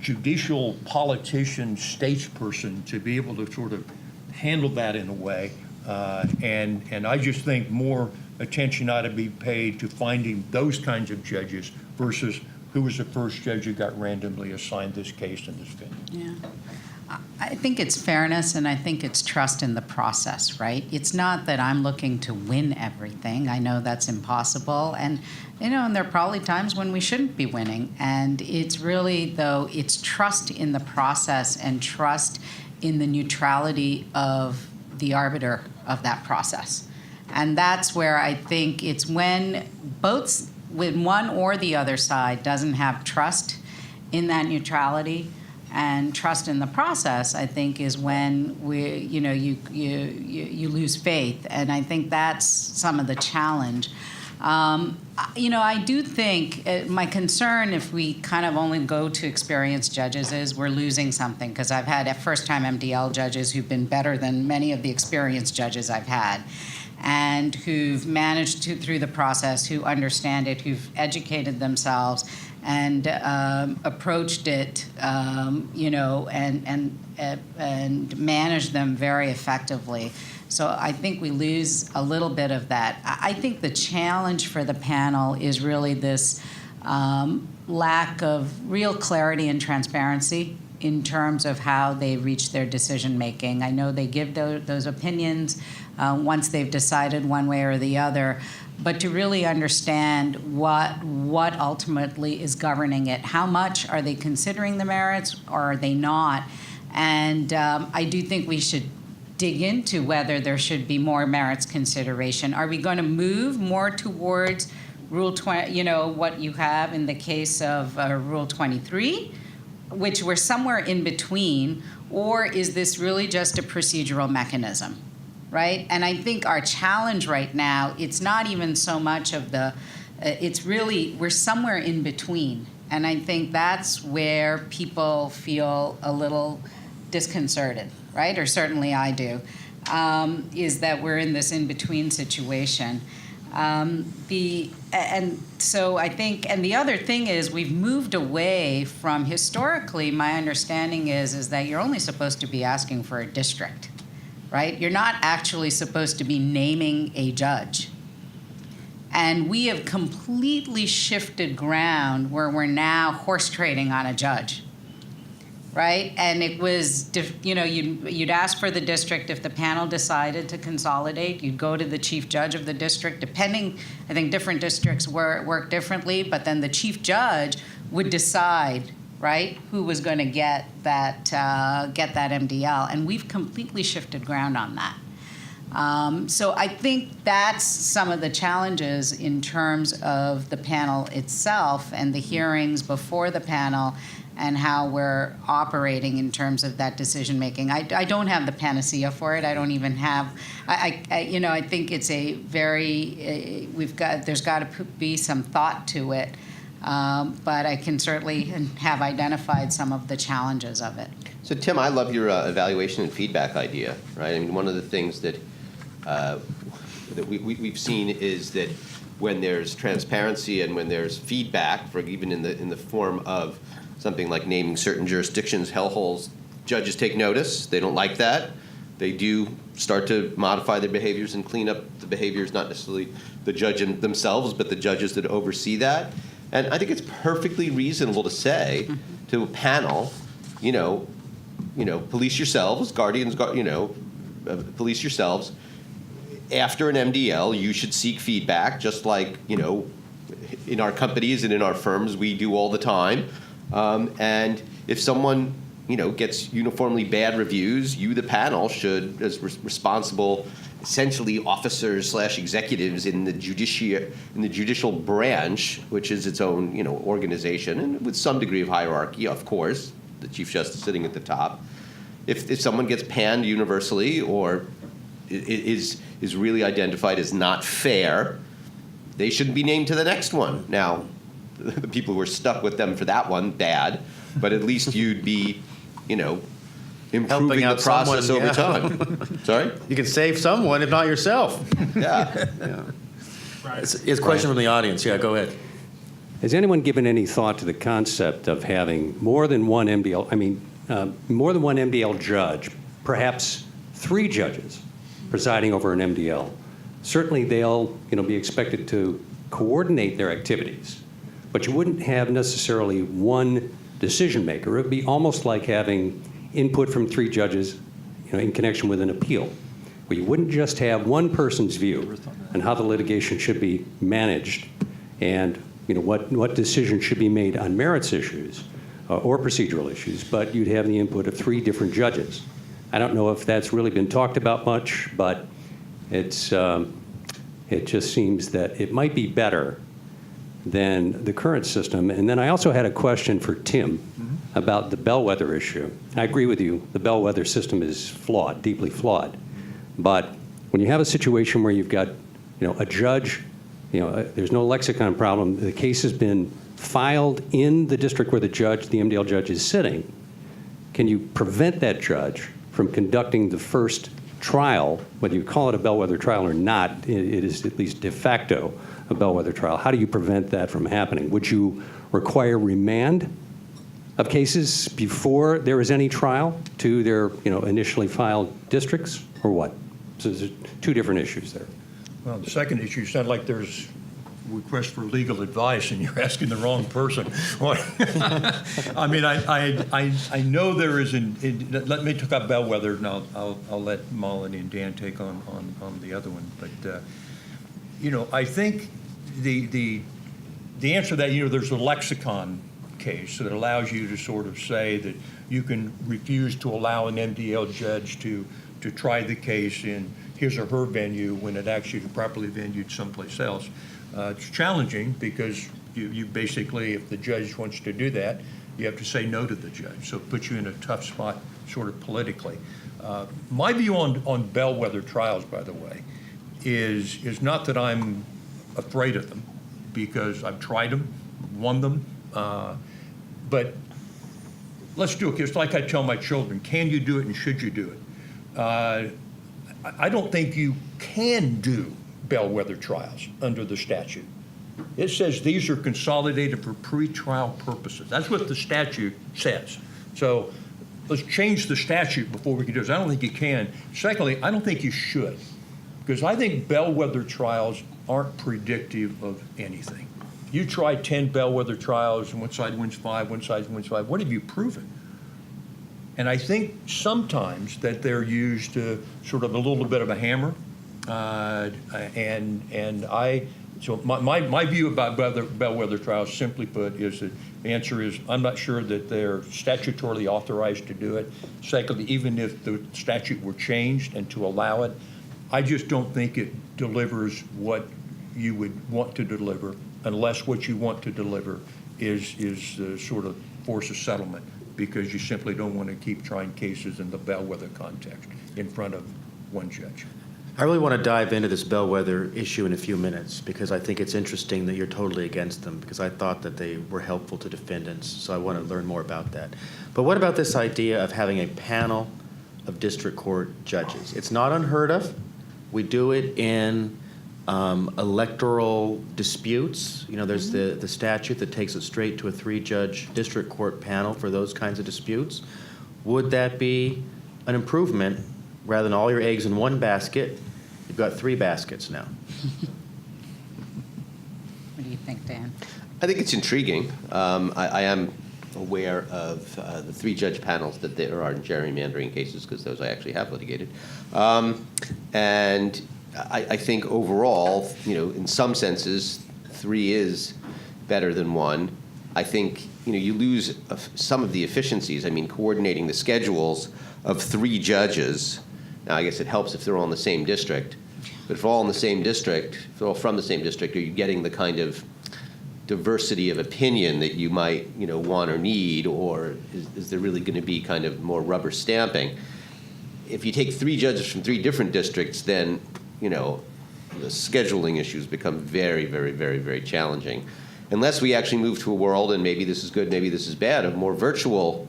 judicial politician, statesperson to be able to sort of handle that in a way. And I just think more attention ought to be paid to finding those kinds of judges versus who was the first judge who got randomly assigned this case in this venue. Yeah. I think it's fairness, and I think it's trust in the process, right? It's not that I'm looking to win everything. I know that's impossible, and and there are probably times when we shouldn't be winning. And it's really, though, it's trust in the process and trust in the neutrality of the arbiter of that process. And that's where I think it's when one or the other side doesn't have trust in that neutrality and trust in the process, I think, is when you lose faith. And I think that's some of the challenge. I do think my concern, if we kind of only go to experienced judges, is we're losing something, because I've had first-time MDL judges who've been better than many of the experienced judges I've had, and who've managed to, through the process, who understand it, who've educated themselves and approached it, and managed them very effectively. So I think we lose a little bit of that. I think the challenge for the panel is really this lack of real clarity and transparency in terms of how they reach their decision making. I know they give those opinions once they've decided one way or the other, but to really understand what ultimately is governing it. How much are they considering the merits, or are they not? And I do think we should dig into whether there should be more merits consideration. Are we going to move more towards Rule 20, what you have in the case of Rule 23, which we're somewhere in between, or is this really just a procedural mechanism, right? And I think our challenge right now, it's not even so much of it's really, we're somewhere in between. And I think that's where people feel a little disconcerted, right? Or certainly I do, is that we're in this in-between situation. So I think, and the other thing is we've moved away from, historically, my understanding is that you're only supposed to be asking for a district, right? You're not actually supposed to be naming a judge. And we have completely shifted ground where we're now horse trading on a judge, right? And it was, you'd ask for the district. If the panel decided to consolidate, you'd go to the chief judge of the district. Depending, I think different districts work differently, but then the chief judge would decide, right, who was going to get that MDL. And we've completely shifted ground on that. So I think that's some of the challenges in terms of the panel itself and the hearings before the panel, and how we're operating in terms of that decision making. I don't have the panacea for it. I don't even have. I think it's a very there's got to be some thought to it, but I can certainly have identified some of the challenges of it. So Tim, I love your evaluation and feedback idea, right? I mean, one of the things that we've seen is that when there's transparency and when there's feedback, for even in the form of something like naming certain jurisdictions hellholes, judges take notice. They don't like that. They do start to modify their behaviors and clean up the behaviors, not necessarily the judge themselves, but the judges that oversee that. And I think it's perfectly reasonable to say to a panel, police yourselves, guardians, police yourselves. After an MDL, you should seek feedback, just like, in our companies and in our firms, we do all the time. And if someone, gets uniformly bad reviews, you, the panel, should, as responsible, essentially officers / executives in the judicial branch, which is its own, organization, and with some degree of hierarchy, of course, the Chief Justice sitting at the top. If someone gets panned universally or is really identified as not fair, they shouldn't be named to the next one. Now, the people who are stuck with them for that one, bad, but at least you'd be, improving the process over time. Sorry? You can save someone, if not yourself. Yeah. It's a question from the audience. Yeah, go ahead. Has anyone given any thought to the concept of having more than one MDL judge, perhaps 3 judges presiding over an MDL? Certainly they'll be expected to coordinate their activities, but you wouldn't have necessarily one decision maker. It would be almost like having input from 3 judges in connection with an appeal, where you wouldn't just have one person's view on how the litigation should be managed and what decisions should be made on merits issues or procedural issues, but you'd have the input of 3 different judges. I don't know if that's really been talked about much, but it just seems that it might be better than the current system. And then I also had a question for Tim about the Bellwether issue. I agree with you. The Bellwether system is flawed, deeply flawed. But when you have a situation where you've got a judge There's no lexicon problem. The case has been filed in the district where the MDL judge is sitting. Can you prevent that judge from conducting the first trial, whether you call it a bellwether trial or not? It is at least de facto a bellwether trial. How do you prevent that from happening? Would you require remand of cases before there is any trial to their initially filed districts, or what? So there's two different issues there. Well, the second issue sounds like there's request for legal advice, and you're asking the wrong person. I mean, I know there is let me talk about bellwether, and I'll let Malini and Dan take on the other one. But I think the answer to that, there's a lexicon case that allows you to sort of say that you can refuse to allow an MDL judge to try the case in his or her venue when it actually properly venued someplace else. It's challenging because you basically, if the judge wants to do that, you have to say no to the judge. So it puts you in a tough spot sort of politically. My view on bellwether trials, by the way, is not that I'm afraid of them, because I've tried them, won them, but let's do it. It's like I tell my children, can you do it and should you do it? I don't think you can do bellwether trials under the statute. It says these are consolidated for pretrial purposes. That's what the statute says. So let's change the statute before we can do this. I don't think you can. Secondly, I don't think you should, because I think bellwether trials aren't predictive of anything. You try 10 bellwether trials and one side wins 5, one side wins 5. What have you proven? And I think sometimes that they're used to sort of a little bit of a hammer. So my view about bellwether trials, simply put, is that the answer is I'm not sure that they're statutorily authorized to do it. Secondly, even if the statute were changed and to allow it, I just don't think it delivers what you would want to deliver, unless what you want to deliver is sort of force a settlement, because you simply don't want to keep trying cases in the bellwether context in front of one judge. I really want to dive into this bellwether issue in a few minutes, because I think it's interesting that you're totally against them, because I thought that they were helpful to defendants, so I want to learn more about that. But what about this idea of having a panel of district court judges? It's not unheard of. We do it in electoral disputes. There's the statute that takes it straight to a 3-judge district court panel for those kinds of disputes. Would that be an improvement? Rather than all your eggs in one basket, you've got 3 baskets now. What do you think, Dan? I think it's intriguing. I am aware of the 3-judge panels that there are in gerrymandering cases, because those I actually have litigated. And I think overall, in some senses, 3 is better than 1. I think, you lose some of the efficiencies. I mean, coordinating the schedules of 3 judges. Now, I guess it helps if they're all in the same district. But if they're all in the same district, if they're all from the same district, are you getting the kind of diversity of opinion that you might, want or need, or is there really going to be kind of more rubber stamping? If you take 3 judges from 3 different districts, then, the scheduling issues become very, very, very, very challenging. Unless we actually move to a world, and maybe this is good, maybe this is bad, of more virtual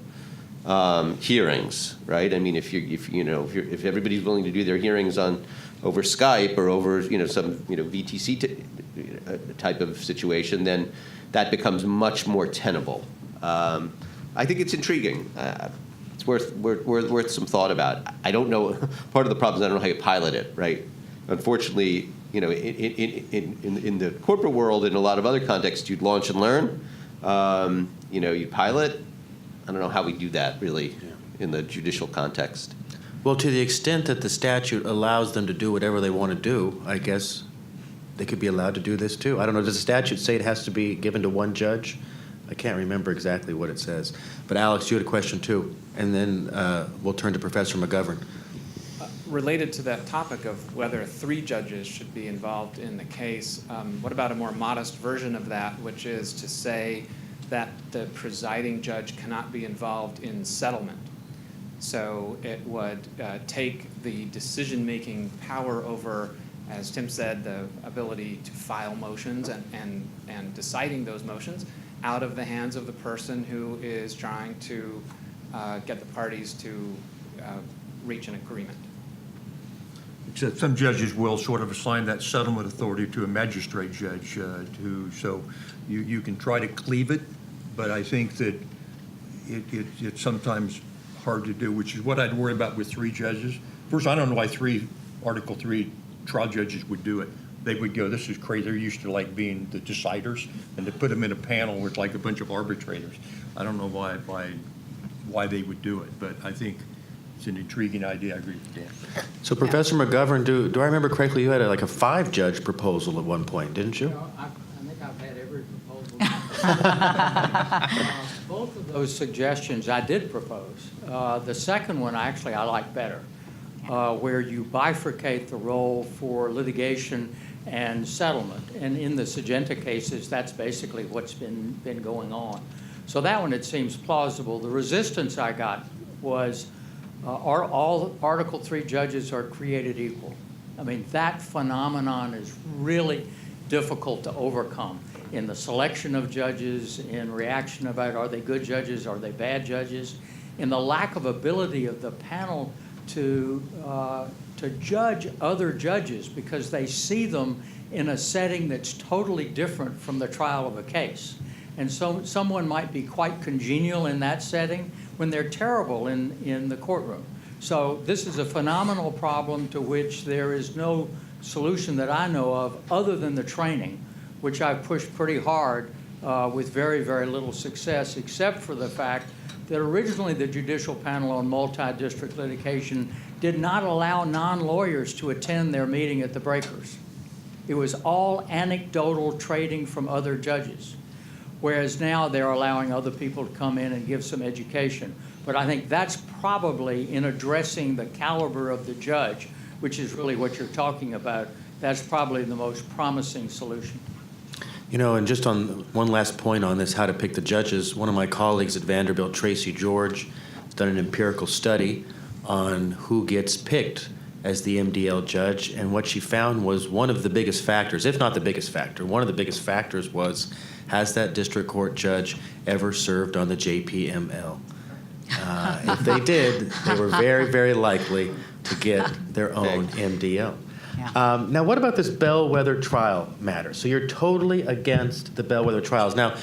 hearings, right? I mean, if everybody's willing to do their hearings over Skype or over some VTC type of situation, then that becomes much more tenable. I think it's intriguing. It's worth some thought about. I don't know. Part of the problem is I don't know how you pilot it, right? Unfortunately, in the corporate world, in a lot of other contexts, you'd launch and learn. You pilot. I don't know how we do that, really, in the judicial context. Well, to the extent that the statute allows them to do whatever they want to do, I guess they could be allowed to do this too. I don't know, does the statute say it has to be given to 1 judge? I can't remember exactly what it says. But Alex, you had a question too, and then we'll turn to Professor McGovern. Related to that topic of whether 3 judges should be involved in the case, what about a more modest version of that, which is to say that the presiding judge cannot be involved in settlement? So it would take the decision-making power over as Tim said, the ability to file motions and deciding those motions out of the hands of the person who is trying to get the parties to reach an agreement. Except some judges will sort of assign that settlement authority to a magistrate judge so you can try to cleave it, but I think that it's sometimes hard to do, which is what I'd worry about with 3 judges. First, I don't know why 3 Article 3 trial judges would do it. They would go, this is crazy. They're used to like being the deciders, and to put them in a panel where it's like a bunch of arbitrators. I don't know why they would do it, but I think it's an intriguing idea. I agree with Dan. So Professor McGovern, do I remember correctly, you had like a 5-judge proposal at one point, didn't you? I think I've had every proposal. Both of those suggestions I did propose. The second one, actually, I like better, where you bifurcate the role for litigation and settlement. And in the Syngenta cases, that's basically what's been going on. So that one, it seems plausible. The resistance I got was, are all Article 3 judges are created equal? I mean, that phenomenon is really difficult to overcome in the selection of judges, in reaction about are they good judges, are they bad judges, in the lack of ability of the panel to judge other judges because they see them in a setting that's totally different from the trial of a case. And so someone might be quite congenial in that setting when they're terrible in the courtroom. So this is a phenomenal problem to which there is no solution that I know of other than the training, which I've pushed pretty hard with very, very little success, except for the fact that originally the Judicial Panel on Multidistrict Litigation did not allow non-lawyers to attend their meeting at the breakers. It was all anecdotal trading from other judges, whereas now they're allowing other people to come in and give some education. But I think that's probably, in addressing the caliber of the judge, which is really what you're talking about, that's probably the most promising solution. You know, and just on one last point on this, how to pick the judges, one of my colleagues at Vanderbilt, Tracy George, has done an empirical study on who gets picked as the MDL judge, and what she found was one of the biggest factors, if not the biggest factor, one of the biggest factors was, has that district court judge ever served on the JPML? If they did, they were very, very likely to get their own MDL. Yeah. Now, what about this Bellwether trial matter? So you're totally against the Bellwether trials. Now,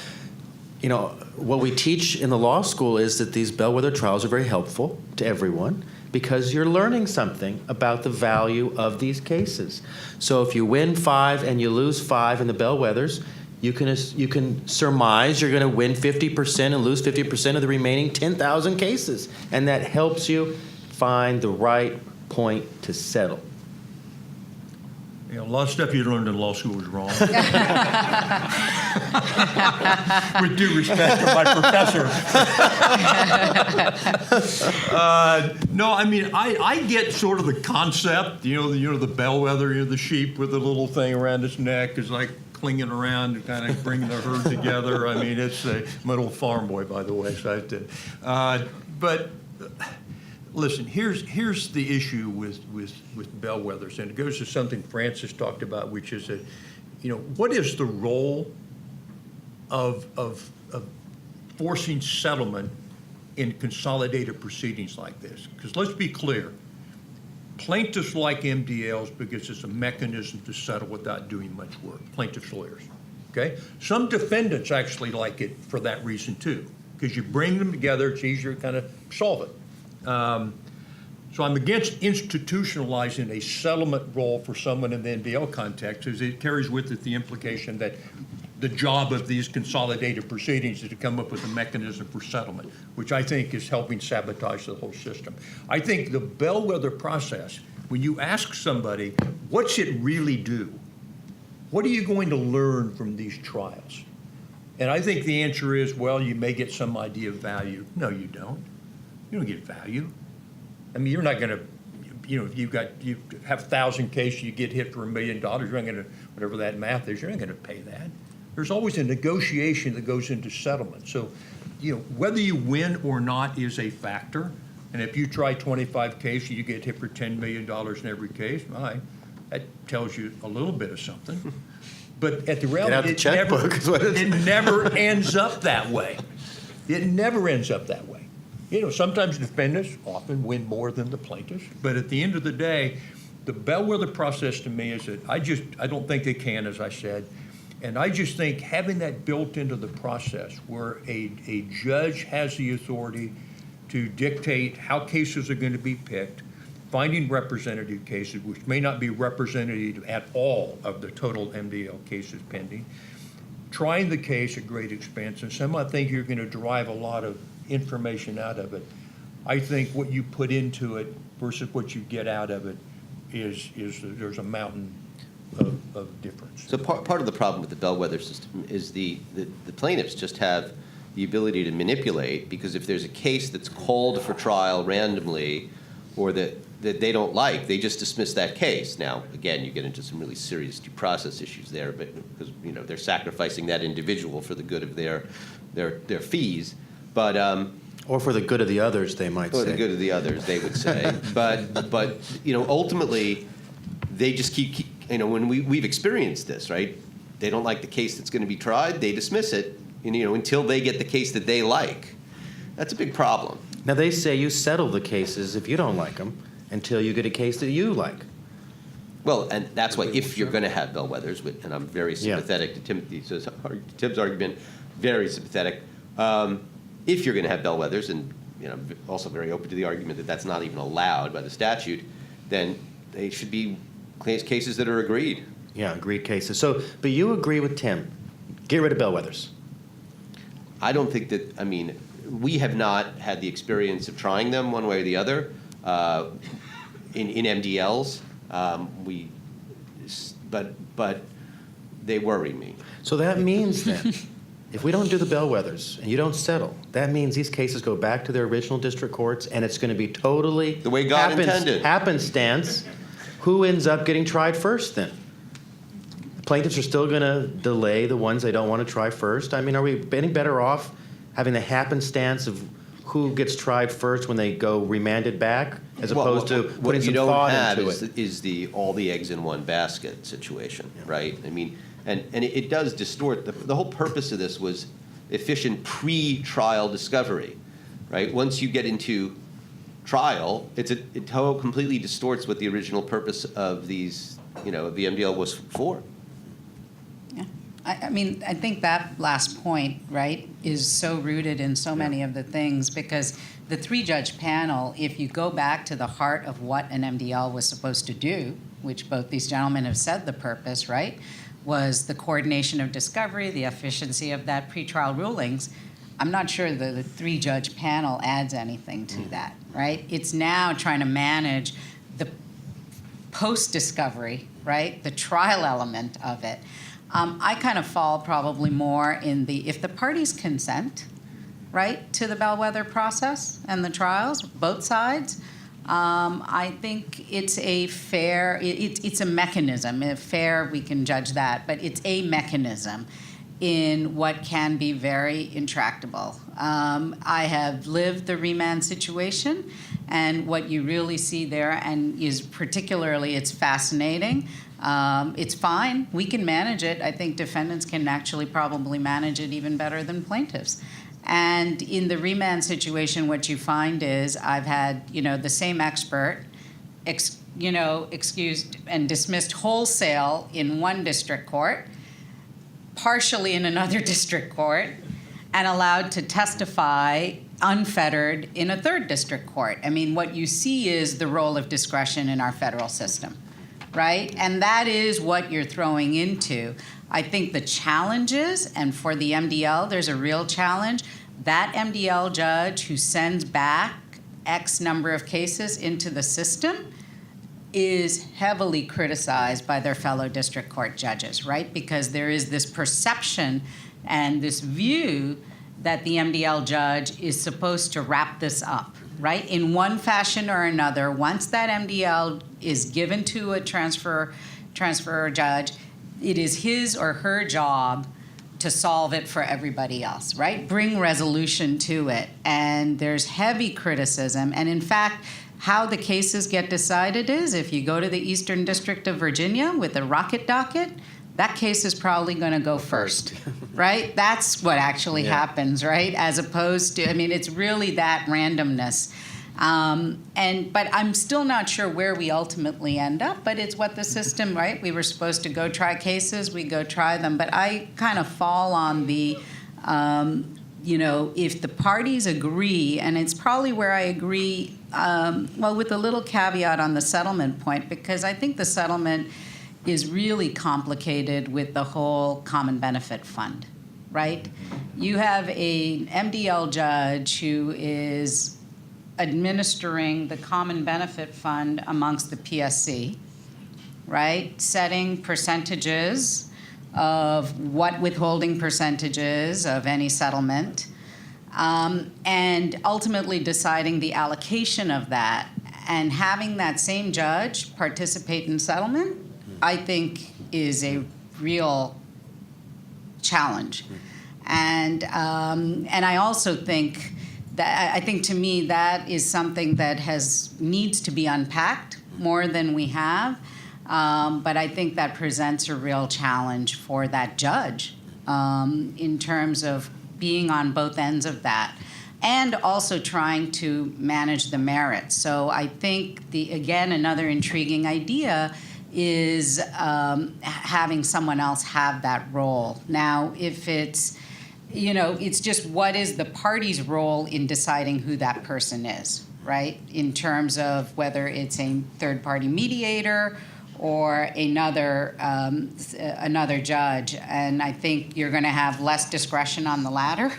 you know, what we teach in the law school is that these Bellwether trials are very helpful to everyone because you're learning something about the value of these cases. So if you win 5 and you lose 5 in the Bellwethers, you can surmise you're going to win 50% and lose 50% of the remaining 10,000 cases. And that helps you find the right point to settle. You know, a lot of stuff you learned in law school is wrong. With due respect to my professor. No, I mean, I get sort of the concept, you know, the bellwether, the sheep with the little thing around its neck is like clinging around and kind of bringing the herd together. I mean, I'm an old farm boy, by the way, so I have to. But listen, here's the issue with bellwethers, and it goes to something Francis talked about, which is that, you know, what is the role of forcing settlement in consolidated proceedings like this? Because let's be clear, plaintiffs like MDLs because it's a mechanism to settle without doing much work, plaintiffs' lawyers, okay? Some defendants actually like it for that reason too, because you bring them together, it's easier to kind of solve it. So I'm against institutionalizing a settlement role for someone in the MDL context, as it carries with it the implication that the job of these consolidated proceedings is to come up with a mechanism for settlement, which I think is helping sabotage the whole system. I think the bellwether process, when you ask somebody, what's it really do? What are you going to learn from these trials? And I think the answer is, well, you may get some idea of value. No, you don't. You don't get value. I mean, you're not going to, you know, if you have 1,000 cases, you get hit for $1 million, you're not going to, whatever that math is, you're not going to pay that. There's always a negotiation that goes into settlement. So, you know, whether you win or not is a factor. And if you try 25 cases, you get hit for $10 million in every case, That tells you a little bit of something. But at the out reality, the checkbook is what it never ends up that way. It never ends up that way. You know, sometimes defendants often win more than the plaintiffs, but at the end of the day, the bellwether process to me is that I don't think they can, as I said, and I just think having that built into the process where a judge has the authority to dictate how cases are going to be picked, finding representative cases, which may not be representative at all of the total MDL cases pending, trying the case at great expense, and some I think you're going to derive a lot of information out of it. I think what you put into it versus what you get out of it is there's a mountain of difference. So part of the problem with the bellwether system is the plaintiffs just have the ability to manipulate, because if there's a case that's called for trial randomly or that they don't like, they just dismiss that case. Now, again, you get into some really serious due process issues there, but because they're sacrificing that individual for the good of their fees, but Or for the good of the others, they might say. or the good of the others, they would say. but ultimately, they just keep when we've experienced this, right? They don't like the case that's going to be tried, they dismiss it, until they get the case that they like. That's a big problem. Now, they say you settle the cases if you don't like them until you get a case that you like. Well, and that's why if you're going to have bellwethers, and I'm very Yeah. sympathetic to Tim's argument, very sympathetic. If you're going to have bellwethers, and also very open to the argument that that's not even allowed by the statute, then they should be cases that are agreed. Yeah, agreed cases. So, but you agree with Tim. Get rid of bellwethers. I don't think that, we have not had the experience of trying them one way or the other in MDLs. But they worry me. So that means then, if we don't do the bellwethers and you don't settle, that means these cases go back to their original district courts, and it's going to be totally The way God intended. happenstance. Who ends up getting tried first then? Plaintiffs are still going to delay the ones they don't want to try first. Are we any better off having the happenstance of who gets tried first when they go remanded back, as opposed to putting some thought into it? Is the all the eggs in one basket situation, right? And it does distort. The whole purpose of this was efficient pre-trial discovery, right? Once you get into trial, it completely distorts what the original purpose of these, the MDL was for. Yeah. I think that last point, right, is so rooted in so many of the things, because the three-judge panel, if you go back to the heart of what an MDL was supposed to do, which both these gentlemen have said the purpose, right, was the coordination of discovery, the efficiency of that pretrial rulings. I'm not sure the three-judge panel adds anything to that, right? It's now trying to manage the post-discovery, right, the trial element of it. I kind of fall probably more in if the parties consent, right, to the bellwether process and the trials, both sides, I think it's a fair, it's a mechanism. If fair, we can judge that, but it's a mechanism in what can be very intractable. I have lived the remand situation, and what you really see there, and is particularly, it's fascinating. It's fine. We can manage it. I think defendants can actually probably manage it even better than plaintiffs. And in the remand situation, what you find is I've had, the same expert, excused and dismissed wholesale in one district court, partially in another district court, and allowed to testify unfettered in a third district court. What you see is the role of discretion in our federal system, right? And that is what you're throwing into. I think the challenges, and for the MDL, there's a real challenge. That MDL judge who sends back X number of cases into the system is heavily criticized by their fellow district court judges, right? Because there is this perception and this view that the MDL judge is supposed to wrap this up, right? In one fashion or another, once that MDL is given to a transfer judge, it is his or her job to solve it for everybody else, right? Bring resolution to it. And there's heavy criticism. And in fact, how the cases get decided is if you go to the Eastern District of Virginia with a rocket docket, that case is probably going to go first, right? That's what actually happens, right? As opposed to, I mean, it's really that randomness. But I'm still not sure where we ultimately end up, but it's what the system, right? We were supposed to go try cases, we go try them. But I kind of fall on the, if the parties agree, and it's probably where I agree, with a little caveat on the settlement point, because I think the settlement is really complicated with the whole common benefit fund, right? You have a MDL judge who is administering the common benefit fund amongst the PSC, right? Setting percentages of what withholding percentages of any settlement, and ultimately deciding the allocation of that. And having that same judge participate in settlement, I think, is a real challenge. And I also think to me that is something that needs to be unpacked more than we have. But I think that presents a real challenge for that judge in terms of being on both ends of that, and also trying to manage the merits. So I think another intriguing idea is having someone else have that role. Now, if it's it's just what is the party's role in deciding who that person is, right? In terms of whether it's a third-party mediator or another judge. And I think you're going to have less discretion on the latter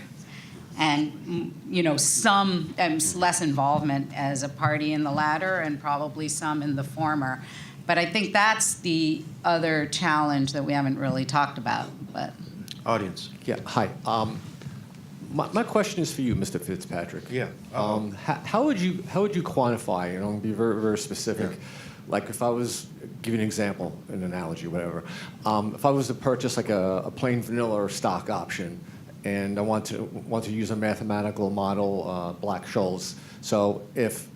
and, some less involvement as a party in the latter and probably some in the former. But I think that's the other challenge that we haven't really talked about. But Audience. Yeah, hi. My question is for you, Mr. Fitzpatrick. Yeah. How would you quantify, be very, very specific, like if I was, give you an example, an analogy, whatever. If I was to purchase like a plain vanilla or stock option, and I want to use a mathematical model, Black-Scholes. So if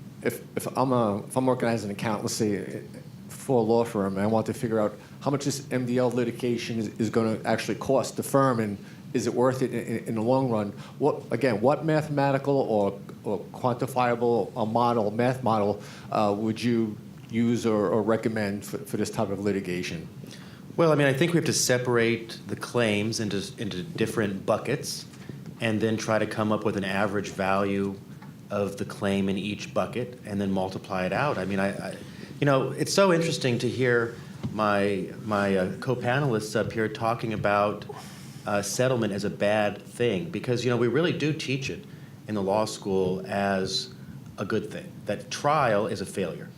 I'm working as an accountant, let's say, for a law firm, and I want to figure out how much this MDL litigation is going to actually cost the firm, and is it worth it in the long run? What mathematical or quantifiable math model would you use or recommend for this type of litigation? Well, I think we have to separate the claims into different buckets and then try to come up with an average value of the claim in each bucket and then multiply it out. It's so interesting to hear my co-panelists up here talking about settlement as a bad thing, because we really do teach it in the law school as a good thing, that trial is a failure.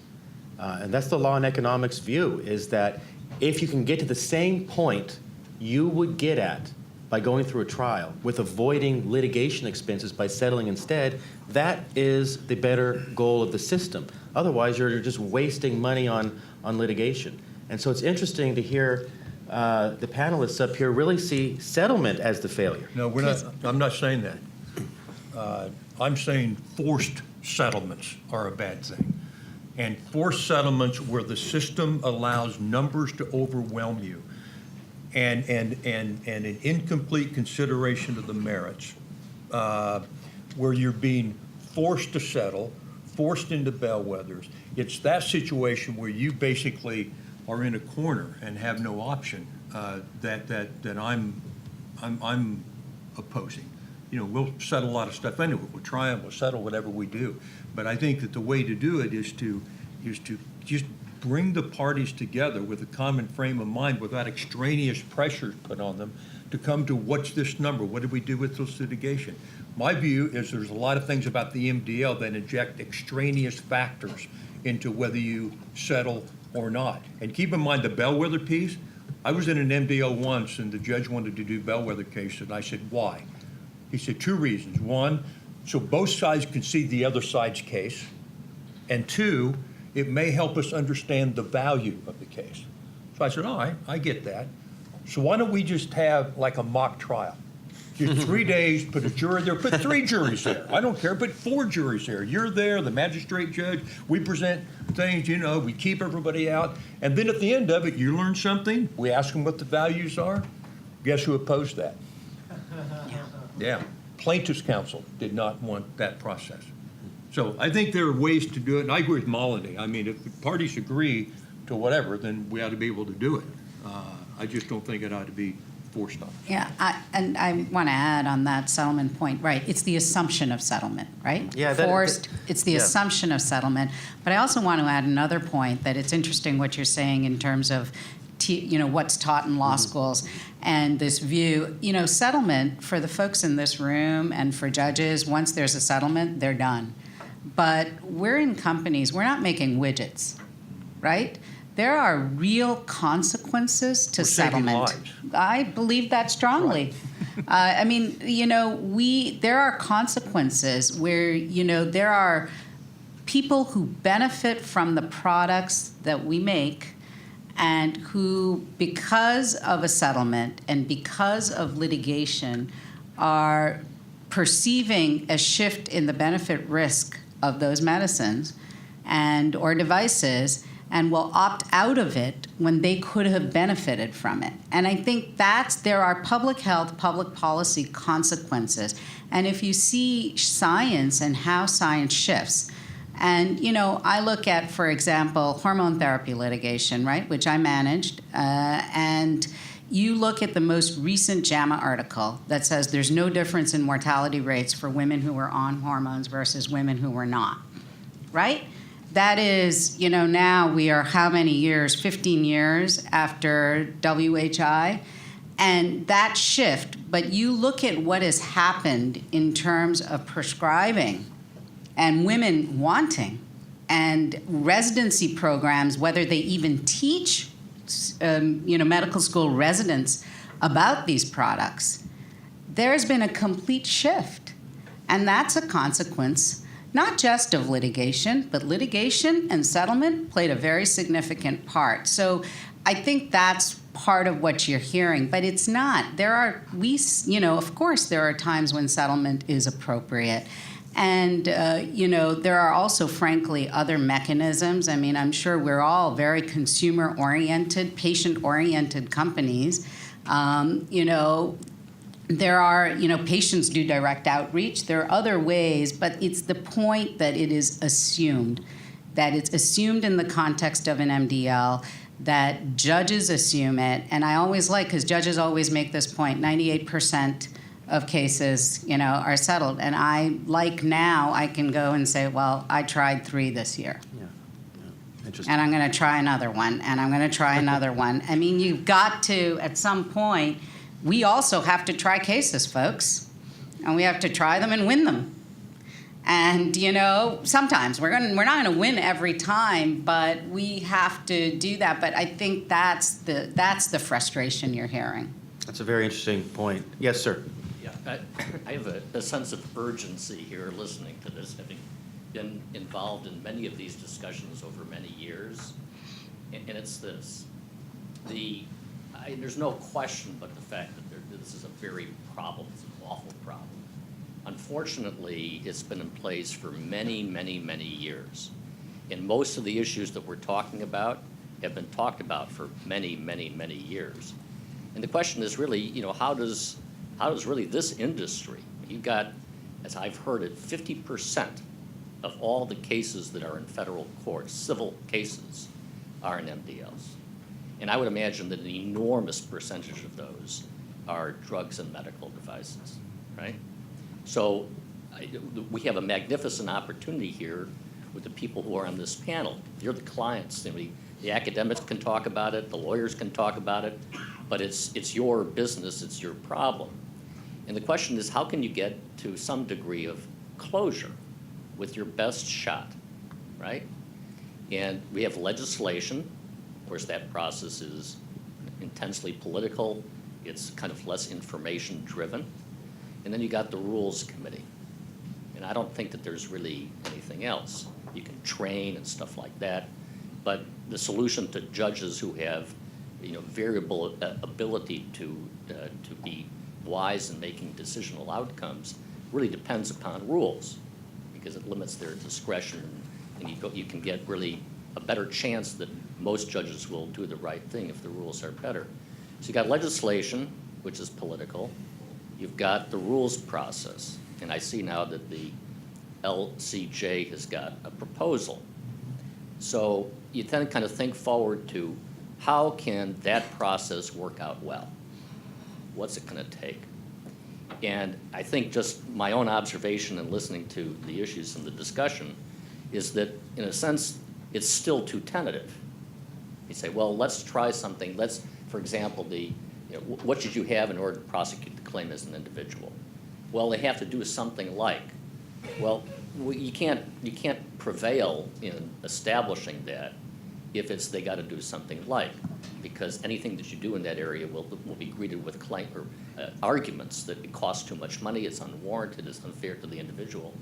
And that's the law and economics view, is that if you can get to the same point you would get at by going through a trial with avoiding litigation expenses by settling instead, that is the better goal of the system. Otherwise, you're just wasting money on litigation. And so it's interesting to hear the panelists up here really see settlement as the failure. No, I'm not saying that. I'm saying forced settlements are a bad thing. And forced settlements where the system allows numbers to overwhelm you and an incomplete consideration of the merits, where you're being forced to settle, forced into bellwethers. It's that situation where you basically are in a corner and have no option that I'm opposing. We'll settle a lot of stuff anyway. We'll try and we'll settle whatever we do. But I think that the way to do it is to just bring the parties together with a common frame of mind without extraneous pressures put on them to come to what's this number? What do we do with this litigation? My view is there's a lot of things about the MDL that inject extraneous factors into whether you settle or not. And keep in mind the bellwether piece. I was in an MDL once and the judge wanted to do bellwether case and I said, why? He said 2 reasons. 1, so both sides can see the other side's case. And 2, it may help us understand the value of the case. So I said, all right, I get that. So why don't we just have like a mock trial? Just 3 days, put a jury there, put 3 juries there. I don't care, put 4 juries there. You're there, the magistrate judge, we present things, we keep everybody out. And then at the end of it, you learn something, we ask them what the values are. Guess who opposed that? Yeah. Plaintiff's counsel did not want that process. So I think there are ways to do it, and I agree with Malini. I mean, if the parties agree to whatever, then we ought to be able to do it. I just don't think it ought to be forced on us. Yeah, and I want to add on that settlement point, right, it's the assumption of settlement, right? Yeah, Forced, it's the yeah. assumption of settlement. But I also want to add another point, that it's interesting what you're saying in terms of, what's taught in law schools and this view. Settlement, for the folks in this room and for judges, once there's a settlement, they're done. But we're in companies, we're not making widgets, right? There are real consequences to We're saving settlement. lives. I believe that strongly. There are consequences where, there are people who benefit from the products that we make and who, because of a settlement and because of litigation, are perceiving a shift in the benefit risk of those medicines or devices, and will opt out of it when they could have benefited from it. And I think there are public health, public policy consequences. And if you see science and how science shifts, and, I look at, for example, hormone therapy litigation, right, which I managed, and you look at the most recent JAMA article that says there's no difference in mortality rates for women who were on hormones versus women who were not, right? That is, now we are how many years? 15 years after WHI. And that shift, but you look at what has happened in terms of prescribing and women wanting and residency programs, whether they even teach, medical school residents about these products. There's been a complete shift. And that's a consequence not just of litigation, but litigation and settlement played a very significant part. So I think that's part of what you're hearing, but it's not. Of course, there are times when settlement is appropriate. And, there are also, frankly, other mechanisms. I mean, I'm sure we're all very consumer-oriented, patient-oriented companies. There are, patients do direct outreach. There are other ways, but it's the point that it is assumed, that it's assumed in the context of an MDL, that judges assume it. And I always because judges always make this point, 98% of cases, are settled. And now I can go and say, well, I tried 3 this year. Yeah. Interesting. And I'm going to try another one, and I'm going to try another one. I mean, you've got to, at some point, we also have to try cases, folks, and we have to try them and win them. And, sometimes we're not going to win every time, but we have to do that. But I think that's the frustration you're hearing. That's a very interesting point. Yes, sir. Yeah, I have a sense of urgency here listening to this, having been involved in many of these discussions over many years. And it's this. There's no question but the fact that this is a very problem. It's an awful problem. Unfortunately, it's been in place for many, many, many years. And most of the issues that we're talking about have been talked about for many, many, many years. And the question is really, how does really this industry, you've got, as I've heard it, 50% of all the cases that are in federal courts, civil cases, are in MDLs. And I would imagine that an enormous percentage of those are drugs and medical devices, right? So we have a magnificent opportunity here with the people who are on this panel. You're the clients. The academics can talk about it, the lawyers can talk about it, but it's your business, it's your problem. And the question is, how can you get to some degree of closure with your best shot, right? And we have legislation. Of course, that process is intensely political. It's kind of less information driven. And then you got the rules committee. And I don't think that there's really anything else. You can train and stuff like that. But the solution to judges who have variable ability to be wise in making decisional outcomes really depends upon rules, because it limits their discretion, and you can get really a better chance that most judges will do the right thing if the rules are better. So you've got legislation, which is political. You've got the rules process, and I see now that the LCJ has got a proposal. So you then kind of think forward to how can that process work out well? What's it going to take? And I think just my own observation in listening to the issues in the discussion is that, in a sense, it's still too tentative. You say, well, let's try something. Let's, for example, what should you have in order to prosecute the claim as an individual? Well, they have to do something like. Well, you can't prevail in establishing that if it's they got to do something like, because anything that you do in that area will be greeted with claim or arguments that it costs too much money, it's unwarranted, it's unfair to the individual.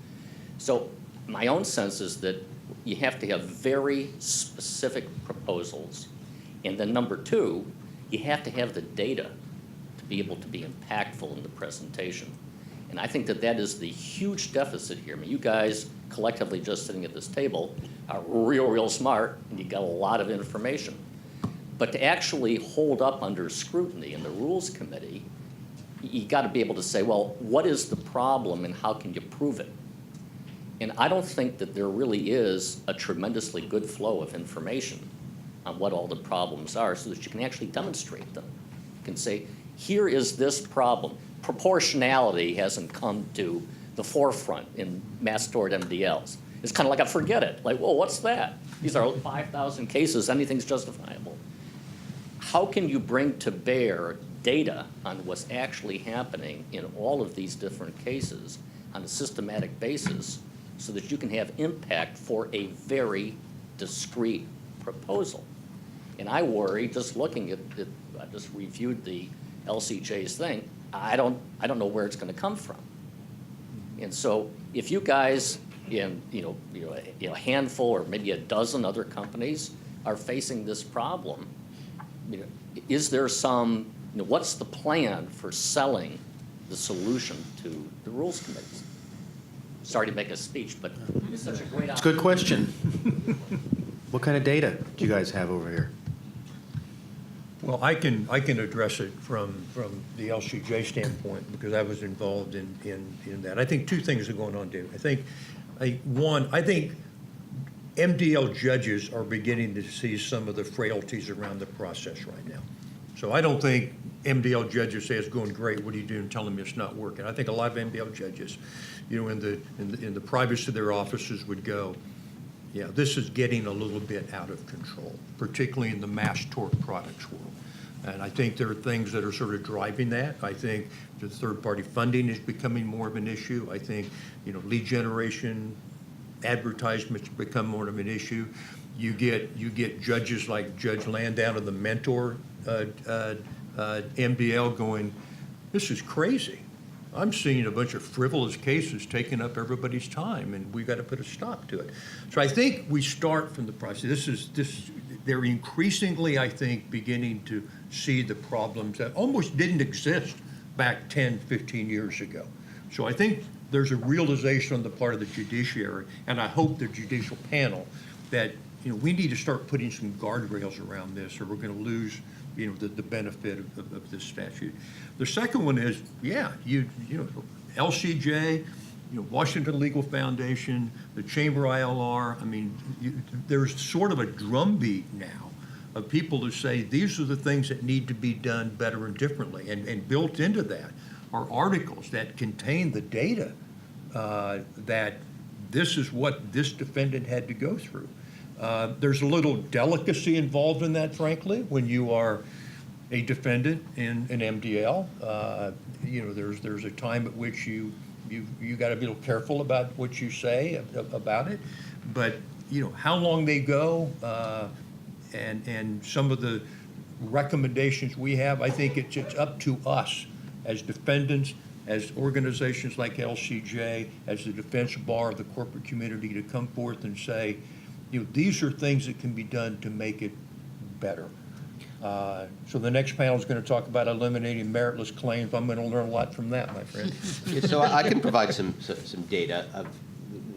So my own sense is that you have to have very specific proposals, and then number two, you have to have the data to be able to be impactful in the presentation. And I think that that is the huge deficit here. I mean, you guys collectively just sitting at this table are real smart, and you got a lot of information. But to actually hold up under scrutiny in the Rules Committee, you got to be able to say, well, what is the problem and how can you prove it? And I don't think that there really is a tremendously good flow of information on what all the problems are so that you can actually demonstrate them. You can say, here is this problem. Proportionality hasn't come to the forefront in mass tort MDLs. It's kind of like a forget it. Like, well, what's that? These are 5,000 cases. Anything's justifiable. How can you bring to bear data on what's actually happening in all of these different cases on a systematic basis so that you can have impact for a very discrete proposal? And I worry, just looking at it, I just reviewed the LCJ's thing, I don't know where it's going to come from. And so if you guys in a handful or maybe a dozen other companies are facing this problem, is there some, what's the plan for selling the solution to the Rules Committees? Sorry to make a speech, but it's such a great opportunity. It's a good question. What kind of data do you guys have over here? Well, I can address it from the LCJ standpoint because I was involved in that. I think two things are going on, David. I think MDL judges are beginning to see some of the frailties around the process right now. So I don't think MDL judges say it's going great. What are you doing? Telling me it's not working. I think a lot of MDL judges, in the privacy of their offices would go, yeah, this is getting a little bit out of control, particularly in the mass tort products world. And I think there are things that are sort of driving that. I think the third-party funding is becoming more of an issue. I think, lead generation, advertisements become more of an issue. You get judges like Judge Landau and the Mentor MDL going, this is crazy. I'm seeing a bunch of frivolous cases taking up everybody's time, and we've got to put a stop to it. So I think we start from the process. They're increasingly, I think, beginning to see the problems that almost didn't exist back 10, 15 years ago. So I think there's a realization on the part of the judiciary, and I hope the judicial panel, that we need to start putting some guardrails around this, or we're going to lose the benefit of this statute. The second one is, LCJ, Washington Legal Foundation, the Chamber ILR. I mean, there's sort of a drumbeat now of people who say these are the things that need to be done better and differently. And built into that are articles that contain the data that this is what this defendant had to go through. There's a little delicacy involved in that, frankly, when you are a defendant in an MDL. There's a time at which you got to be a little careful about what you say about it. But how long they go and some of the recommendations we have, I think it's up to us as defendants, as organizations like LCJ, as the defense bar of the corporate community to come forth and say, these are things that can be done to make it better. So the next panel is going to talk about eliminating meritless claims. I'm going to learn a lot from that, my friend. Yeah, so I can provide some data.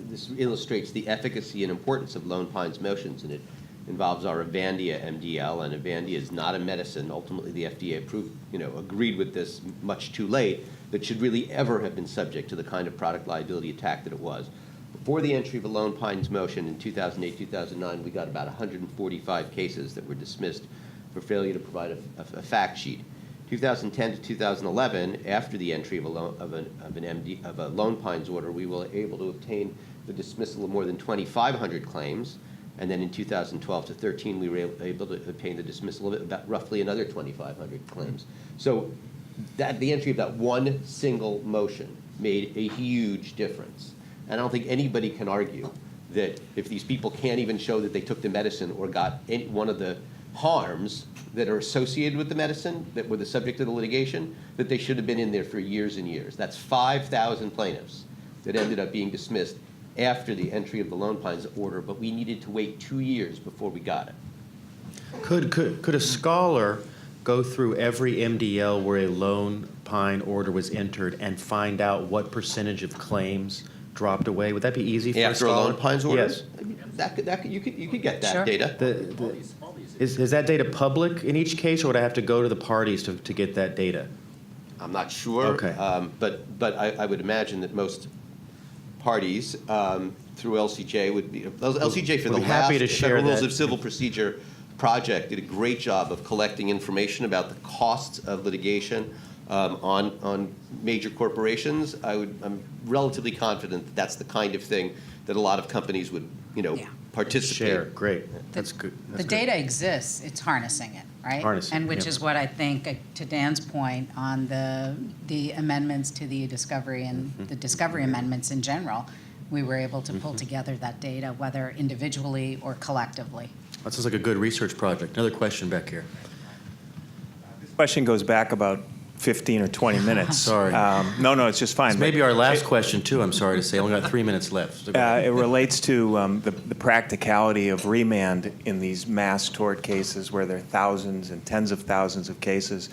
This illustrates the efficacy and importance of Lone Pine's motions, and it involves our Avandia MDL, and Avandia is not a medicine. Ultimately, the FDA agreed with this much too late, that should really ever have been subject to the kind of product liability attack that it was. Before the entry of a Lone Pines motion in 2008, 2009, we got about 145 cases that were dismissed for failure to provide a fact sheet. 2010 to 2011, after the entry of a Lone Pines order, we were able to obtain the dismissal of more than 2,500 claims. And then in 2012 to 13, we were able to obtain the dismissal of about roughly another 2,500 claims. So the entry of that one single motion made a huge difference. And I don't think anybody can argue that if these people can't even show that they took the medicine or got one of the harms that are associated with the medicine that were the subject of the litigation, that they should have been in there for years and years. That's 5,000 plaintiffs that ended up being dismissed after the entry of the Lone Pines order, but we needed to wait 2 years before we got it. Could a scholar go through every MDL where a Lone Pine order was entered and find out what percentage of claims dropped away? Would that be easy for After a a scholar? Lone Pines order? Yes. I mean, you could get that Sure. data. Is that data public in each case, or would I have to go to the parties to get that data? I'm not sure. Okay. But I would imagine that most parties through LCJ would be, LCJ for the We'd be happy last to share Federal Rules that. of Civil Procedure project did a great job of collecting information about the costs of litigation on major corporations. I'm relatively confident that that's the kind of thing that a lot of companies would, Yeah. participate. Share, great. That's good. The data exists, it's harnessing it, right? Harnessing, And which yeah. is what I think, to Dan's point on the amendments to the discovery and the discovery amendments in general, we were able to pull together that data, whether individually or collectively. That sounds like a good research project. Another question back here. Question goes back about 15 or 20 minutes. Sorry. No, it's just fine. This may be our last question, too, I'm sorry to say. I only got 3 minutes left. So go ahead. It relates to the practicality of remand in these mass tort cases where there are thousands and tens of thousands of cases.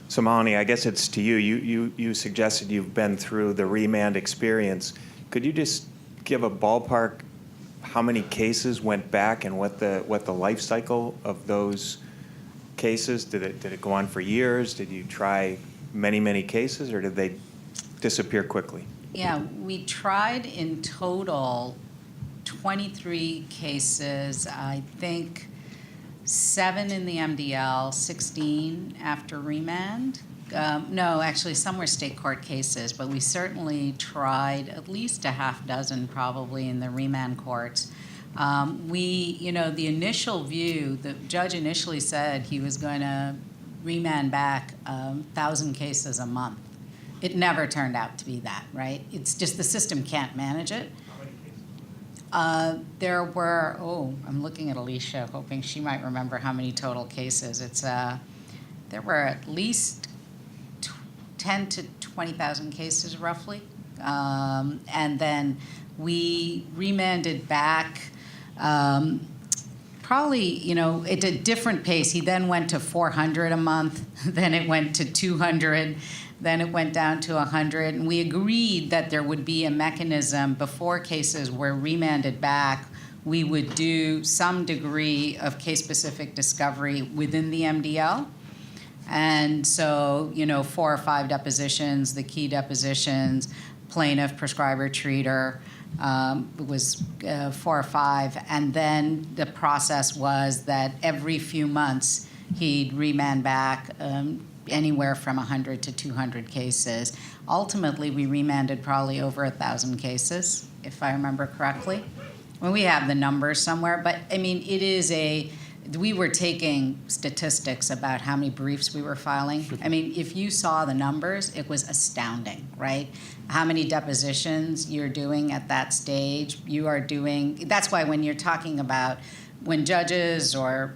So, Malini, I guess it's to you. You suggested you've been through the remand experience. Could you just give a ballpark how many cases went back and what the life cycle of those cases? Did it go on for years? Did you try many cases, or did they disappear quickly? Yeah, we tried in total 23 cases, I think 7 in the MDL, 16 after remand. No, actually, some were state court cases, but we certainly tried at least a half dozen probably in the remand courts. The initial view, the judge initially said he was going to remand back 1,000 cases a month. It never turned out to be that, right? It's just the system can't manage it. There were, I'm looking at Alicia, hoping she might remember how many total cases. There were at least 10 to 20,000 cases roughly. And then we remanded back probably, at a different pace. He then went to 400 a month, then it went to 200, then it went down to 100. And we agreed that there would be a mechanism before cases were remanded back. We would do some degree of case-specific discovery within the MDL. And so, 4 or 5 depositions, the key depositions, plaintiff, prescriber, treater, was 4 or 5. And then the process was that every few months he'd remand back anywhere from 100 to 200 cases. Ultimately, we remanded probably over 1,000 cases, if I remember correctly. Well, we have the numbers somewhere, but we were taking statistics about how many briefs we were filing. If you saw the numbers, it was astounding, right? How many depositions you're doing at that stage. That's why when you're talking about when judges or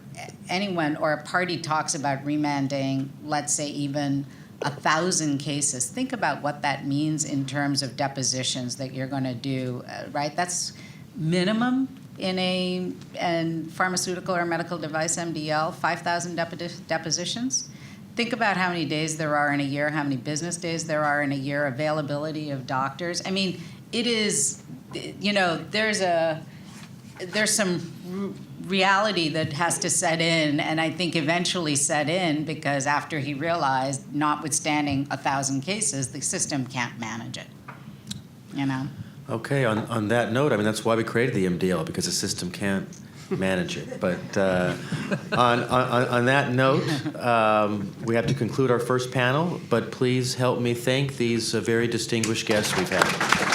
anyone or a party talks about remanding, let's say even 1,000 cases, think about what that means in terms of depositions that you're going to do, right? That's minimum in a pharmaceutical or medical device MDL, 5,000 depositions. Think about how many days there are in a year, how many business days there are in a year, availability of doctors. I mean, it is, you know, there's some reality that has to set in, and I think eventually set in, because after he realized, notwithstanding 1,000 cases, the system can't manage it, you know? Okay, on that note, I mean, that's why we created the MDL, because the system can't manage it. But on that note, we have to conclude our first panel, but please help me thank these very distinguished guests we've had.